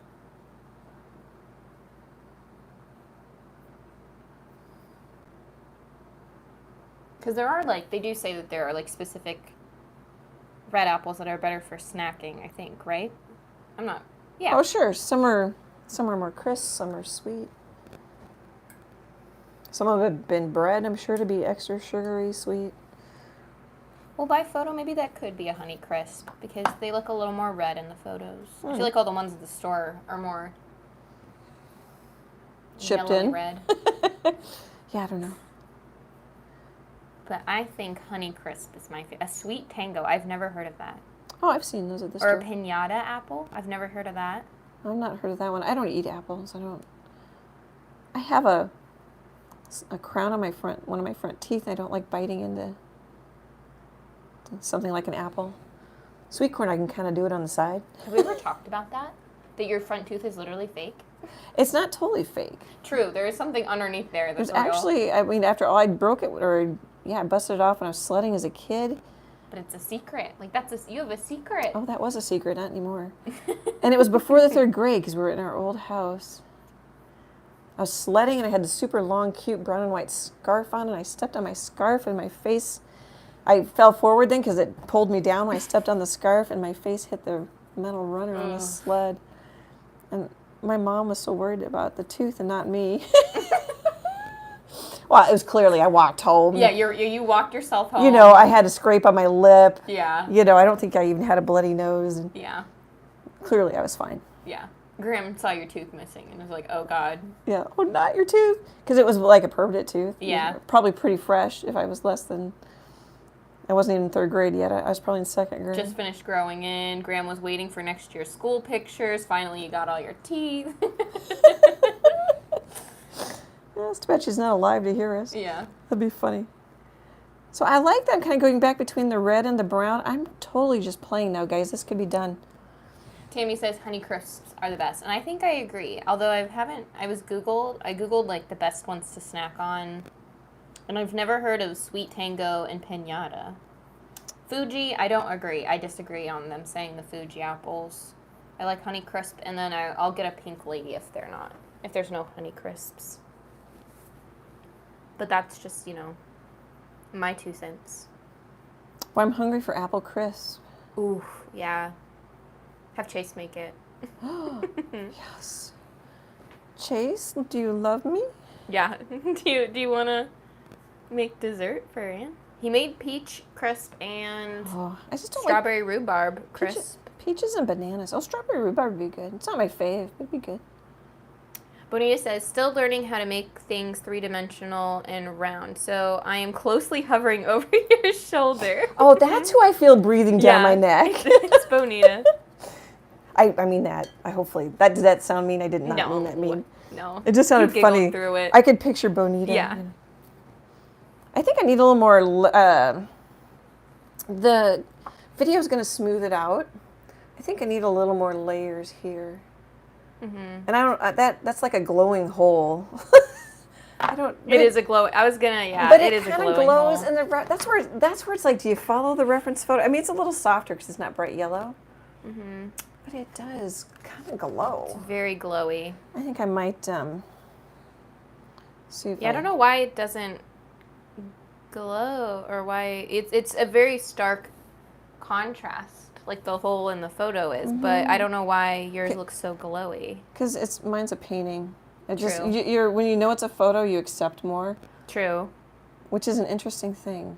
[SPEAKER 2] Because there are they do say that there are specific red apples that are better for snacking, I think, right? I'm not, yeah.
[SPEAKER 1] Oh, sure. Some are more crisp, some are sweet. Some of it have been bred, I'm sure, to be extra sugary, sweet.
[SPEAKER 2] Well, by photo, maybe that could be a Honey Crisp, because they look a little more red in the photos. I feel like all the ones at the store are more
[SPEAKER 1] shipped in.
[SPEAKER 2] Red.
[SPEAKER 1] Yeah, I don't know.
[SPEAKER 2] But I think Honey Crisp is my favorite. A Sweet Tango, I've never heard of that.
[SPEAKER 1] Oh, I've seen those at the
[SPEAKER 2] Or
[SPEAKER 1] store.
[SPEAKER 2] a Piñata apple, I've never heard of that.
[SPEAKER 1] I've not heard of that one. I don't eat apples. I have a crown on one of my front teeth. I don't like biting into something like an apple. Sweet corn, I can kind of do it on the side.
[SPEAKER 2] Have we ever talked about that? That your front tooth is literally fake?
[SPEAKER 1] It's not totally fake.
[SPEAKER 2] True, there is something underneath there that's
[SPEAKER 1] There's
[SPEAKER 2] real.
[SPEAKER 1] actually, after all, I broke it, I busted it off when I was sledding as a kid.
[SPEAKER 2] But it's a secret. You have a secret.
[SPEAKER 1] Oh, that was a secret, not anymore. And it was before the 3rd grade because we were in our old house. I was sledding and I had this super long, cute brown and white scarf on, and I stepped on my scarf and my face, I fell forward then because it pulled me down when I stepped on the scarf, and my face hit the metal runner on the sled. And my mom was so worried about the tooth and not me. Well, it was clearly I walked home.
[SPEAKER 2] Yeah, you walked yourself home.
[SPEAKER 1] I had a scrape on my lip.
[SPEAKER 2] Yeah.
[SPEAKER 1] I don't think I even had a bloody nose. And
[SPEAKER 2] yeah.
[SPEAKER 1] Clearly I was fine.
[SPEAKER 2] Yeah. Graham saw your tooth missing and was like, oh, God.
[SPEAKER 1] Yeah. Oh, not your tooth. Because it was like a permanent tooth.
[SPEAKER 2] Yeah.
[SPEAKER 1] Probably pretty fresh if I was I wasn't even in 3rd grade yet. I was probably in 2nd grade.
[SPEAKER 2] Just finished growing in. Graham was waiting for next year's school pictures. Finally, you got all your teeth.
[SPEAKER 1] It's too bad she's not alive to hear us.
[SPEAKER 2] Yeah.
[SPEAKER 1] That'd be funny. So I like that I'm kind of going back between the red and the brown. I'm totally just playing now, guys. This could be done.
[SPEAKER 2] Tammy says Honey Crisps are the best, and I think I agree. Although I googled like the best ones to snack on, and I've never heard of Sweet Tango and Pinata. Fuji, I don't agree. I disagree on them saying the Fuji apples. I like Honey Crisp, and then I'll get a Pink Lady if there's no Honey Crisps. But that's just, my 2 cents.
[SPEAKER 1] Well, I'm hungry for apple crisp.
[SPEAKER 2] Ooh, yeah. Have Chase make it.
[SPEAKER 1] Yes. Chase, do you love me?
[SPEAKER 2] Yeah. Do you want to make dessert for Ann? He made peach crisp and
[SPEAKER 1] I just don't
[SPEAKER 2] strawberry rhubarb crisp.
[SPEAKER 1] Peaches and bananas. Oh, strawberry rhubarb would be good. It's not my fave. It'd be good.
[SPEAKER 2] Bonita says, still learning how to make things 3-dimensional and round. So I am closely hovering over your shoulder.
[SPEAKER 1] Oh, that's who I feel breathing down my neck.
[SPEAKER 2] It's Bonita.
[SPEAKER 1] I mean that. Did that sound mean? I did not mean that mean.
[SPEAKER 2] No.
[SPEAKER 1] It just sounded funny.
[SPEAKER 2] Through it.
[SPEAKER 1] I could picture Bonita.
[SPEAKER 2] Yeah.
[SPEAKER 1] I think I need a little more. The video is going to smooth it out. I think I need a little more layers here. Mm-hmm. And I don't. That's like a glowing hole. I don't.
[SPEAKER 2] It is a glow. I was gonna. Yeah.
[SPEAKER 1] But
[SPEAKER 2] it is a glowing hole.
[SPEAKER 1] But it kind of glows, and that's where it's like, do you follow the reference photo? I mean, it's a little softer because it's not bright yellow. Mm-hmm. But it does kind of glow.
[SPEAKER 2] It's very glowy.
[SPEAKER 1] I think I might see if
[SPEAKER 2] I don't know why it doesn't glow or why it's a very stark contrast, like the hole in the photo is, but I don't know why yours looks so glowy.
[SPEAKER 1] Because mine's a painting. It just
[SPEAKER 2] True.
[SPEAKER 1] you're when you know it's a photo, you accept more.
[SPEAKER 2] True.
[SPEAKER 1] Which is an interesting thing.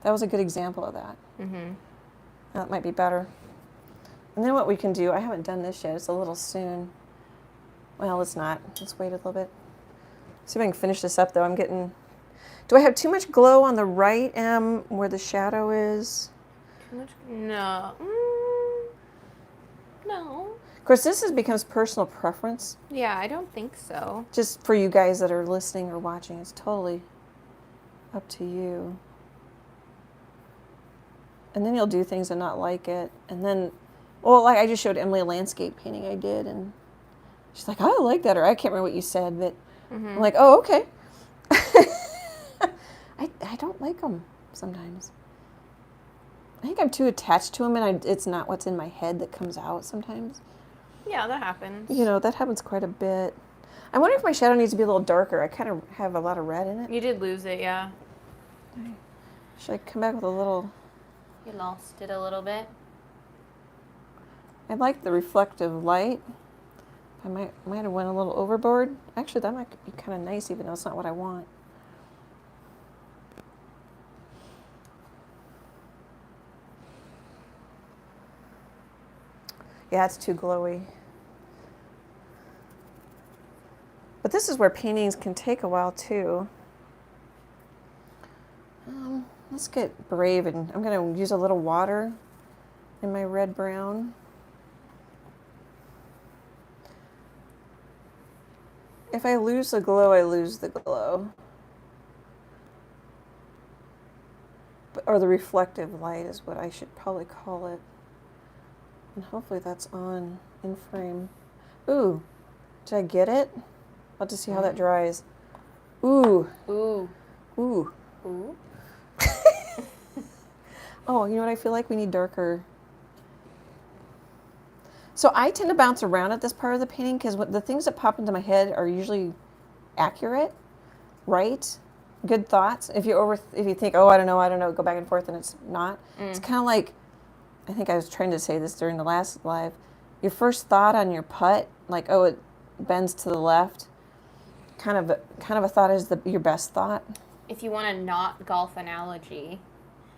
[SPEAKER 1] That was a good example of that. Mm-hmm. That might be better. And then what we can do, I haven't done this yet. It's a little soon. Well, let's not. Let's wait a little bit. See if I can finish this up, though. Do I have too much glow on the right M where the shadow is?
[SPEAKER 2] Too much? No. No.
[SPEAKER 1] Of course, becomes personal preference.
[SPEAKER 2] Yeah, I don't think so.
[SPEAKER 1] Just for you guys that are listening or watching, it's totally up to you. And then you'll do things and not like it. And then, like I just showed Emily a landscape painting I did, and she's like, I like that, or I can't remember what you said, but I'm like, oh, okay. I don't like them sometimes. I think I'm too attached to them, and it's not what's in my head that comes out sometimes.
[SPEAKER 2] Yeah, that happens.
[SPEAKER 1] That happens quite a bit. I wonder if my shadow needs to be a little darker. I kind of have a lot of red in it.
[SPEAKER 2] You did lose it, yeah.
[SPEAKER 1] Should I come back with a little...
[SPEAKER 2] You lost it a little bit.
[SPEAKER 1] I like the reflective light. I might have went a little overboard. Actually, that might be kind of nice, even though it's not what I want. Yeah, it's too glowy. But this is where paintings can take a while, too. Let's get brave, and I'm going to use a little water in my red-brown. If I lose the glow, I lose the glow. Or the reflective light is what I should probably call it. And hopefully that's on in frame. Ooh, did I get it? I'll just see how that dries. Ooh.
[SPEAKER 2] Ooh.
[SPEAKER 1] Ooh.
[SPEAKER 2] Ooh.
[SPEAKER 1] Oh, you know what I feel like? We need darker. So I tend to bounce around at this part of the painting because the things that pop into my head are usually accurate, right? Good thoughts. If you think, oh, I don't know, go back and forth, and it's not. It's kind of like, I think I was trying to say this during the last live. Your first thought on your putt, like, oh, it bends to the left. Kind of a thought is your best thought.
[SPEAKER 2] If you want a not golf analogy,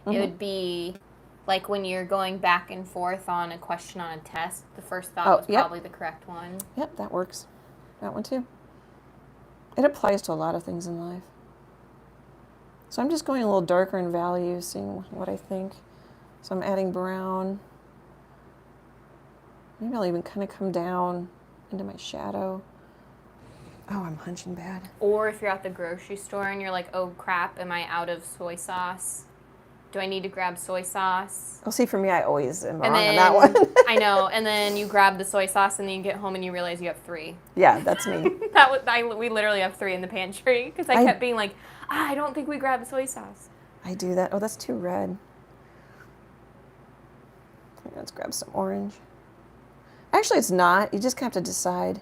[SPEAKER 2] it would be like when you're going back and forth on a question on a test. The first thought was probably the correct one.
[SPEAKER 1] Yep, that works. That one too. It applies to a lot of things in life. So I'm just going a little darker in value, seeing what I think. So I'm adding brown. Maybe I'll even kind of come down into my shadow. Oh, I'm hunching bad.
[SPEAKER 2] Or if you're at the grocery store and you're like, oh crap, am I out of soy sauce? do I need to grab soy sauce?
[SPEAKER 1] Well, see, for me, I always am
[SPEAKER 2] And
[SPEAKER 1] wrong on
[SPEAKER 2] then,
[SPEAKER 1] that one.
[SPEAKER 2] I know, and then you grab the soy sauce, and then you get home and you realize you have 3.
[SPEAKER 1] Yeah, that's me.
[SPEAKER 2] We literally have 3 in the pantry because I kept being like, I don't think we grabbed soy sauce.
[SPEAKER 1] I do that. Oh, that's too red. Let's grab some orange. Actually, it's not. You just have to decide.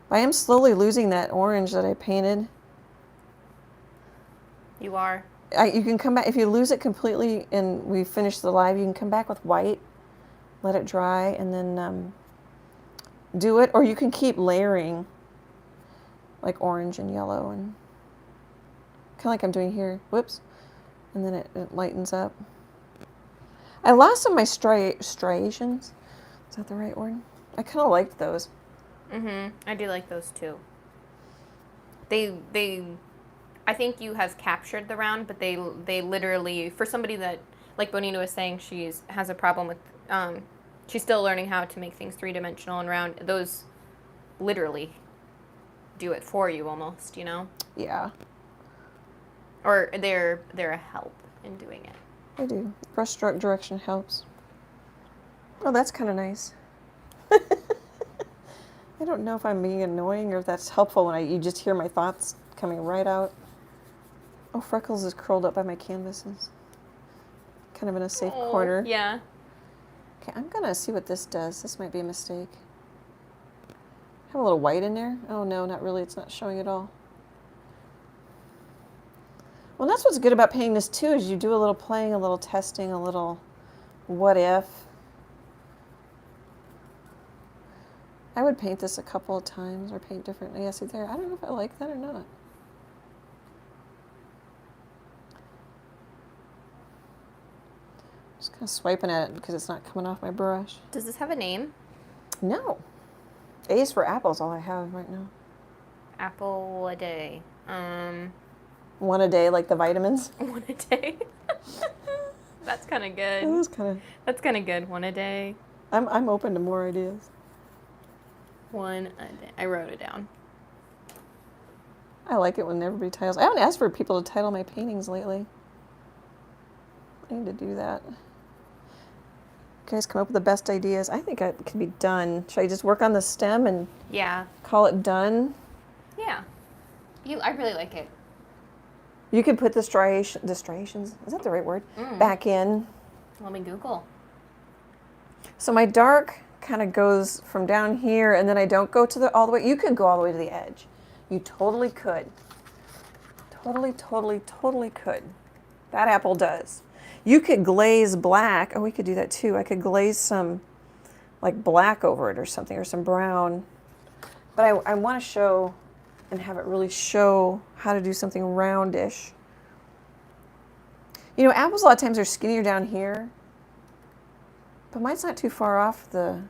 [SPEAKER 1] I am slowly losing that orange that I painted.
[SPEAKER 2] You are.
[SPEAKER 1] You can come back, if you lose it completely and we finish the live, you can come back with white, let it dry, and then do it. Or you can keep layering, like orange and yellow, and kind of like I'm doing here. Whoops. And then it lightens up. I lost some of my striations. Is that the right word? I kind of liked those.
[SPEAKER 2] I do like those too. I think you have captured the round, but they literally, for somebody that, like Bonita was saying, has a problem with, she's still learning how to make things 3-dimensional and round. Those literally do it for you almost, you know?
[SPEAKER 1] Yeah.
[SPEAKER 2] Or they're a help in doing it.
[SPEAKER 1] I do. Brush stroke direction helps. Oh, that's kind of nice. I don't know if I'm being annoying or if that's helpful when you just hear my thoughts coming right out. Oh, Freckles is curled up by my canvases. Kind of in a safe corner.
[SPEAKER 2] Yeah.
[SPEAKER 1] Okay, I'm going to see what this does. This might be a mistake. Have a little white in there? Oh, no, not really. It's not showing at all. Well, that's what's good about painting this, too, is you do a little playing, a little testing, a little what if. I would paint this a couple of times or paint differently. Yeah, see there? I don't know if I like that or not. Just kind of swiping at it because it's not coming off my brush.
[SPEAKER 2] Does this have a name?
[SPEAKER 1] No. A's for apples, all I have right now.
[SPEAKER 2] Apple a day.
[SPEAKER 1] One a day, like the vitamins.
[SPEAKER 2] One a day. That's kind of good.
[SPEAKER 1] It is kind of.
[SPEAKER 2] That's kind of good. One a day.
[SPEAKER 1] I'm open to more ideas.
[SPEAKER 2] One a day. I wrote it down.
[SPEAKER 1] I like it when everybody titles. I haven't asked for people to title my paintings lately. I need to do that. You guys come up with the best ideas. I think it can be done. Should I just work on the stem and call it done?
[SPEAKER 2] Yeah. I really like it.
[SPEAKER 1] You can put the striations, is that the right word? Back in.
[SPEAKER 2] Let me Google.
[SPEAKER 1] So my dark kind of goes from down here, and then I don't go to all the way. You could go all the way to the edge. You totally could. Totally could. That apple does. You could glaze black. Oh, we could do that too. I could glaze some like black over it or something, or some brown. But I want to show and have it really show how to do something roundish. You know, apples a lot of times are skinnier down here, but mine's not too far off the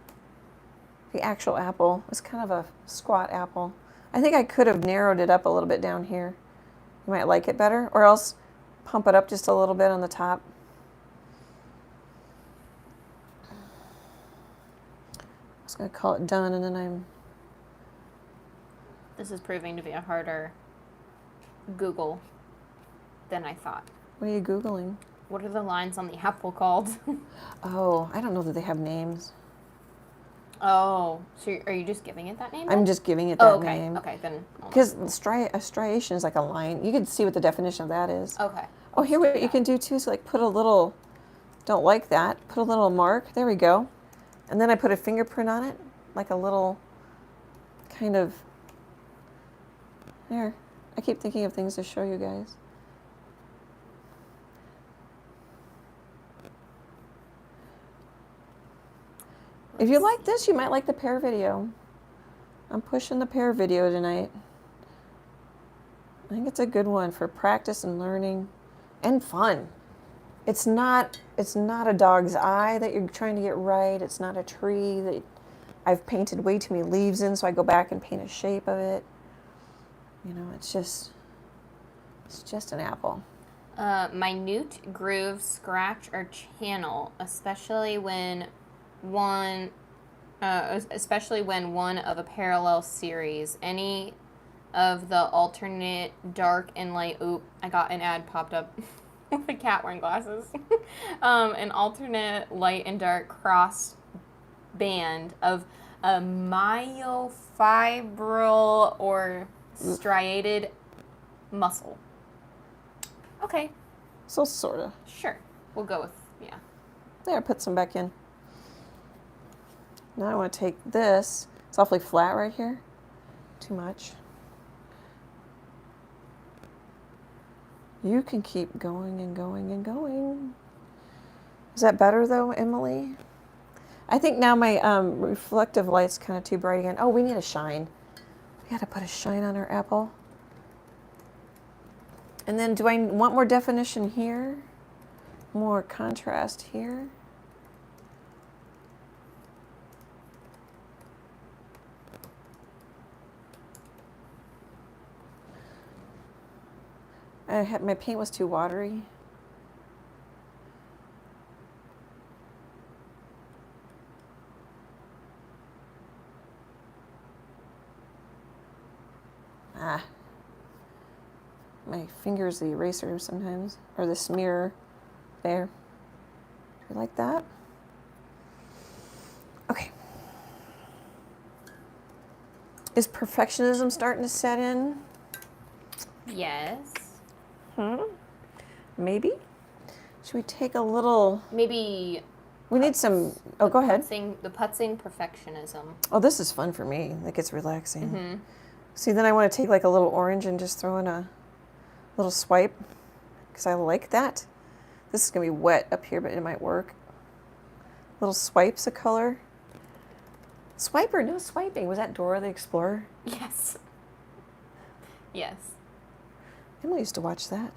[SPEAKER 1] actual apple. It's kind of a squat apple. I think I could have narrowed it up a little bit down here. You might like it better, or else pump it up just a little bit on the top. I was going to call it done, and then
[SPEAKER 2] This is proving to be a harder Google than I thought.
[SPEAKER 1] What are you Googling?
[SPEAKER 2] What are the lines on the apple called?
[SPEAKER 1] Oh, I don't know that they have names.
[SPEAKER 2] Oh, so are you just giving it that name?
[SPEAKER 1] I'm just giving it that
[SPEAKER 2] okay.
[SPEAKER 1] name.
[SPEAKER 2] Okay, then.
[SPEAKER 1] Because a striation is like a line. You can see what the definition of that is.
[SPEAKER 2] Okay.
[SPEAKER 1] Oh, here what you can do too is like put a little, don't like that, put a little mark. There we go. And then I put a fingerprint on it, like a little kind of, there. I keep thinking of things to show you guys. If you like this, you might like the pear video. I'm pushing the pear video tonight. I think it's a good one for practice and learning and fun. It's not a dog's eye that you're trying to get right. It's not a tree that I've painted way too many leaves in, so I go back and paint a shape of it. You know, it's just an apple.
[SPEAKER 2] Minute groove, scratch, or channel, especially when one of a parallel series. Any of the alternate dark and light. Oop, I got an ad popped up with a cat wearing glasses. An alternate light and dark cross band of a myofibril or striated muscle. Okay.
[SPEAKER 1] So sorta.
[SPEAKER 2] Sure. We'll go with, yeah.
[SPEAKER 1] There, put some back in. Now I want to take this. It's awfully flat right here. Too much. You can keep going and going and going. Is that better though, Emily? I think now my reflective light's kind of too bright again. Oh, we need a shine. We got to put a shine on our apple. And then do I want more definition here? More contrast here? My paint was too watery. My finger's the eraser sometimes, or the smear. There. Do you like that? Okay. Is perfectionism starting to set in?
[SPEAKER 2] Yes.
[SPEAKER 1] Maybe. Should we take a little?
[SPEAKER 2] Maybe.
[SPEAKER 1] We need some. Oh, go ahead.
[SPEAKER 2] The putzing perfectionism.
[SPEAKER 1] Oh, this is fun for me. Like, it's relaxing. See, then I want to take like a little orange and just throw in a little swipe, because I like that. This is going to be wet up here, but it might work. Little swipes of color. Swipe or no swiping? Was that Dora the Explorer?
[SPEAKER 2] Yes. Yes.
[SPEAKER 1] Emily used to watch that.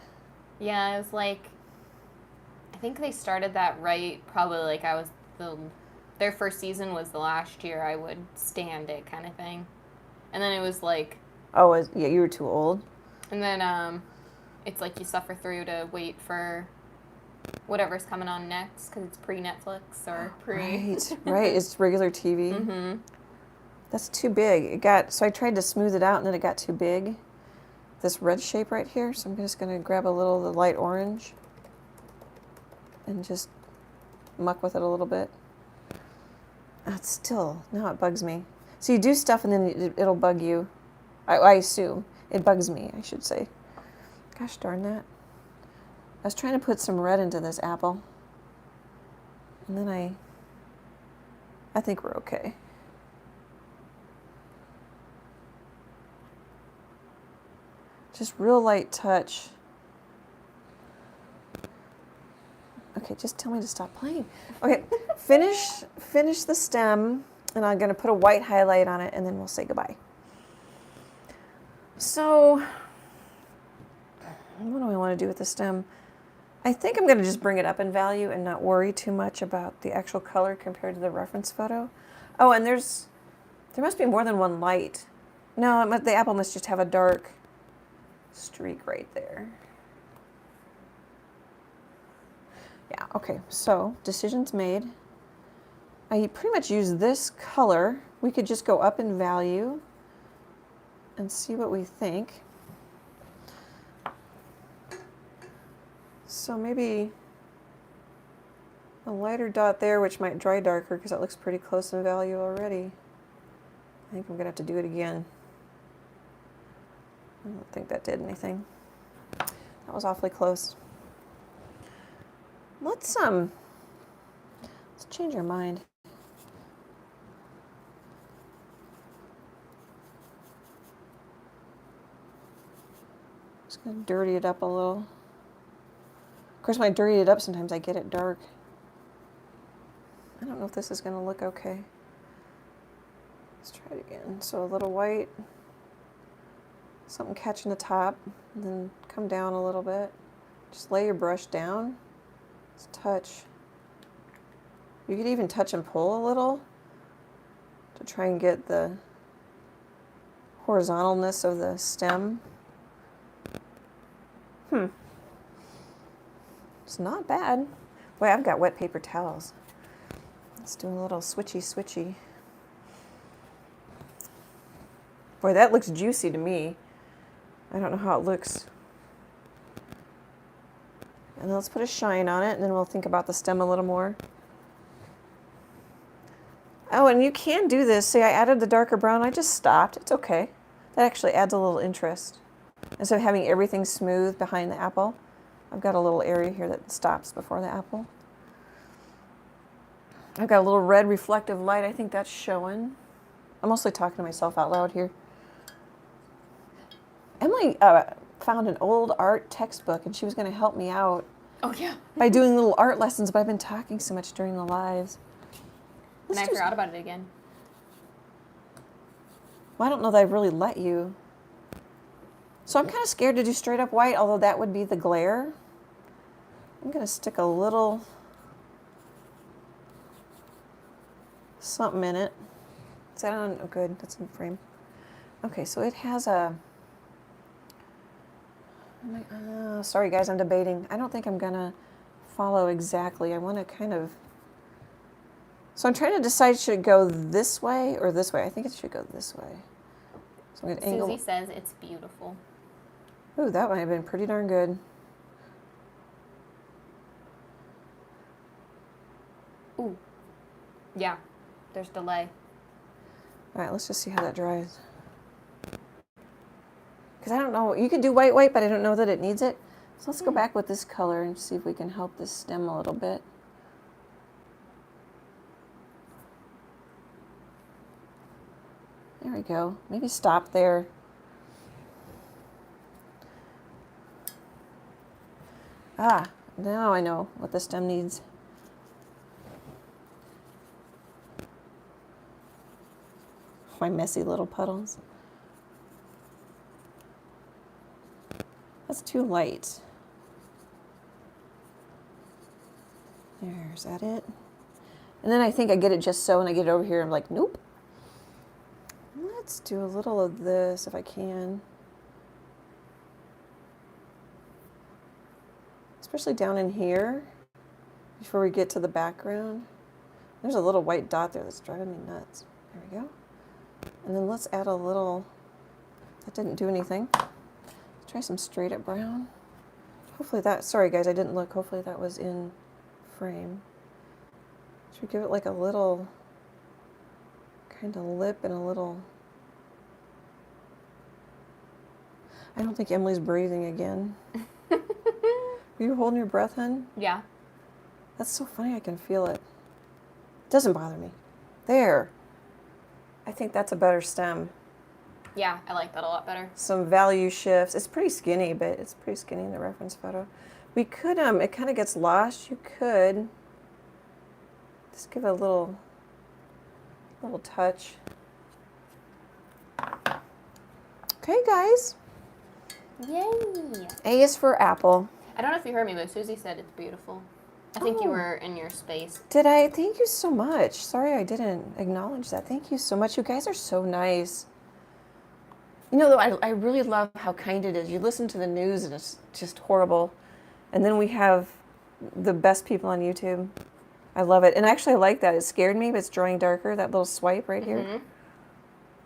[SPEAKER 2] Yeah, it was like, I think they started that right, probably like their first season was the last year I would stand it kind of thing. And then it was like...
[SPEAKER 1] Oh, yeah, you were too old.
[SPEAKER 2] And then it's like you suffer through to wait for whatever's coming on next, because it's pre-Netflix or pre...
[SPEAKER 1] Right, it's regular TV. That's too big. So I tried to smooth it out, and then it got too big. This red shape right here, so I'm just going to grab a little of the light orange and just muck with it a little bit. That's still, now it bugs me. So you do stuff and then it'll bug you. I assume. It bugs me, I should say. Gosh darn that. I was trying to put some red into this apple. And then I think we're okay. Just real light touch. Okay, just tell me to stop playing. Okay, finish the stem, and I'm gonna put a white highlight on it, and then we'll say goodbye. So, what do I want to do with the stem? I think I'm gonna just bring it up in value and not worry too much about the actual color compared to the reference photo. Oh, and there must be more than one light. No, the apple must just have a dark streak right there. Yeah, okay, so decisions made. I pretty much use this color. We could just go up in value and see what we think. So maybe a lighter dot there, which might dry darker because that looks pretty close in value already. I think I'm gonna have to do it again. I don't think that did anything. That was awfully close. Let's change our mind. Just gonna dirty it up a little. Of course, when I dirty it up, sometimes I get it dark. I don't know if this is gonna look okay. Let's try it again. So a little white, something catching the top, and then come down a little bit. Just lay your brush down. Just touch. You could even touch and pull a little to try and get the horizontalness of the stem. It's not bad. Boy, I've got wet paper towels. Let's do a little switchy. Boy, that looks juicy to me. I don't know how it looks. And then let's put a shine on it, and then we'll think about the stem a little more. Oh, and you can do this. See, I added the darker brown. I just stopped. It's okay. That actually adds a little interest. Instead of having everything smooth behind the apple, I've got a little area here that stops before the apple. I've got a little red reflective light. I think that's showing. I'm mostly talking to myself out loud here. Emily found an old art textbook, and she was going to help me out.
[SPEAKER 2] Oh, yeah.
[SPEAKER 1] By doing little art lessons, but I've been talking so much during the lives.
[SPEAKER 2] And I forgot about it again.
[SPEAKER 1] Well, I don't know that I really let you. So I'm kind of scared to do straight up white, although that would be the glare. I'm going to stick a little something in it. Is that on? Oh, good. That's in frame. Okay, so it has a... sorry, guys, I'm debating. I don't think I'm going to follow exactly. I want to kind of... So I'm trying to decide, should it go this way or this way? I think it should go this way. So I'm going to angle...
[SPEAKER 2] Susie says it's beautiful.
[SPEAKER 1] Ooh, that might have been pretty darn good.
[SPEAKER 2] Ooh. Yeah, there's delay.
[SPEAKER 1] All right, let's just see how that dries. Because I don't know, you could do white, but I don't know that it needs it. So let's go back with this color and see if we can help this stem a little bit. There we go. Maybe stop there. Ah, now I know what the stem needs. My messy little puddles. That's too light. There's that it. And then I think I get it just so, and I get it over here, I'm like, nope. Let's do a little of this if I can. Especially down in here, before we get to the background. There's a little white dot there that's driving me nuts. There we go. And then let's add a little, that didn't do anything. Let's try some straight up brown. Hopefully that, sorry guys, I didn't look. Hopefully that was in frame. Should we give it like a little kind of lip and a little, I don't think Emily's breathing again. Are you holding your breath, hun?
[SPEAKER 2] Yeah.
[SPEAKER 1] That's so funny, I can feel it. Doesn't bother me. There. I think that's a better stem.
[SPEAKER 2] Yeah, I like that a lot better.
[SPEAKER 1] Some value shifts. It's pretty skinny, but it's pretty skinny in the reference photo. We could, it kind of gets lost. You could just give it a little touch. Okay, guys.
[SPEAKER 2] Yay!
[SPEAKER 1] A is for apple.
[SPEAKER 2] I don't know if you heard me, but Susie said it's beautiful. I think you were in your space.
[SPEAKER 1] Did I? Thank you so much. Sorry I didn't acknowledge that. Thank you so much. You guys are so nice. You know, though, I really love how kind it is. You listen to the news and it's just horrible. And then we have the best people on YouTube. I love it. And actually I like that. It scared me, but it's drawing darker. That little swipe right here. Mm-hmm.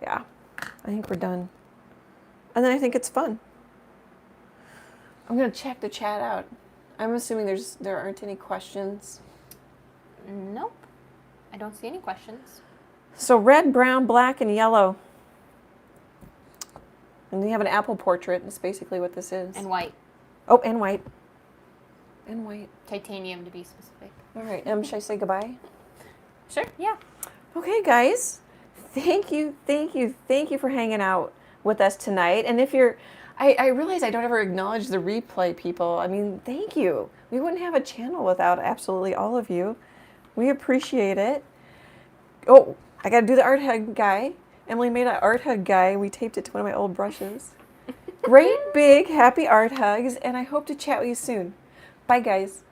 [SPEAKER 1] Yeah. I think we're done. And then I think it's fun. I'm going to check the chat out. I'm assuming there aren't any questions.
[SPEAKER 2] Nope. I don't see any questions.
[SPEAKER 1] So red, brown, black, and yellow. And then you have an apple portrait. That's basically what this is.
[SPEAKER 2] And white.
[SPEAKER 1] Oh, and white. And white.
[SPEAKER 2] Titanium, to be specific.
[SPEAKER 1] All right. Should I say goodbye?
[SPEAKER 2] Sure, yeah.
[SPEAKER 1] Okay, guys. Thank you for hanging out with us tonight. And if you're... I realize I don't ever acknowledge the replay people. I mean, thank you. We wouldn't have a channel without absolutely all of you. We appreciate it. Oh, I got to do the art hug guy. Emily made an art hug guy, and we taped it to one of my old brushes. Great, big, happy art hugs, and I hope to chat with you soon. Bye, guys.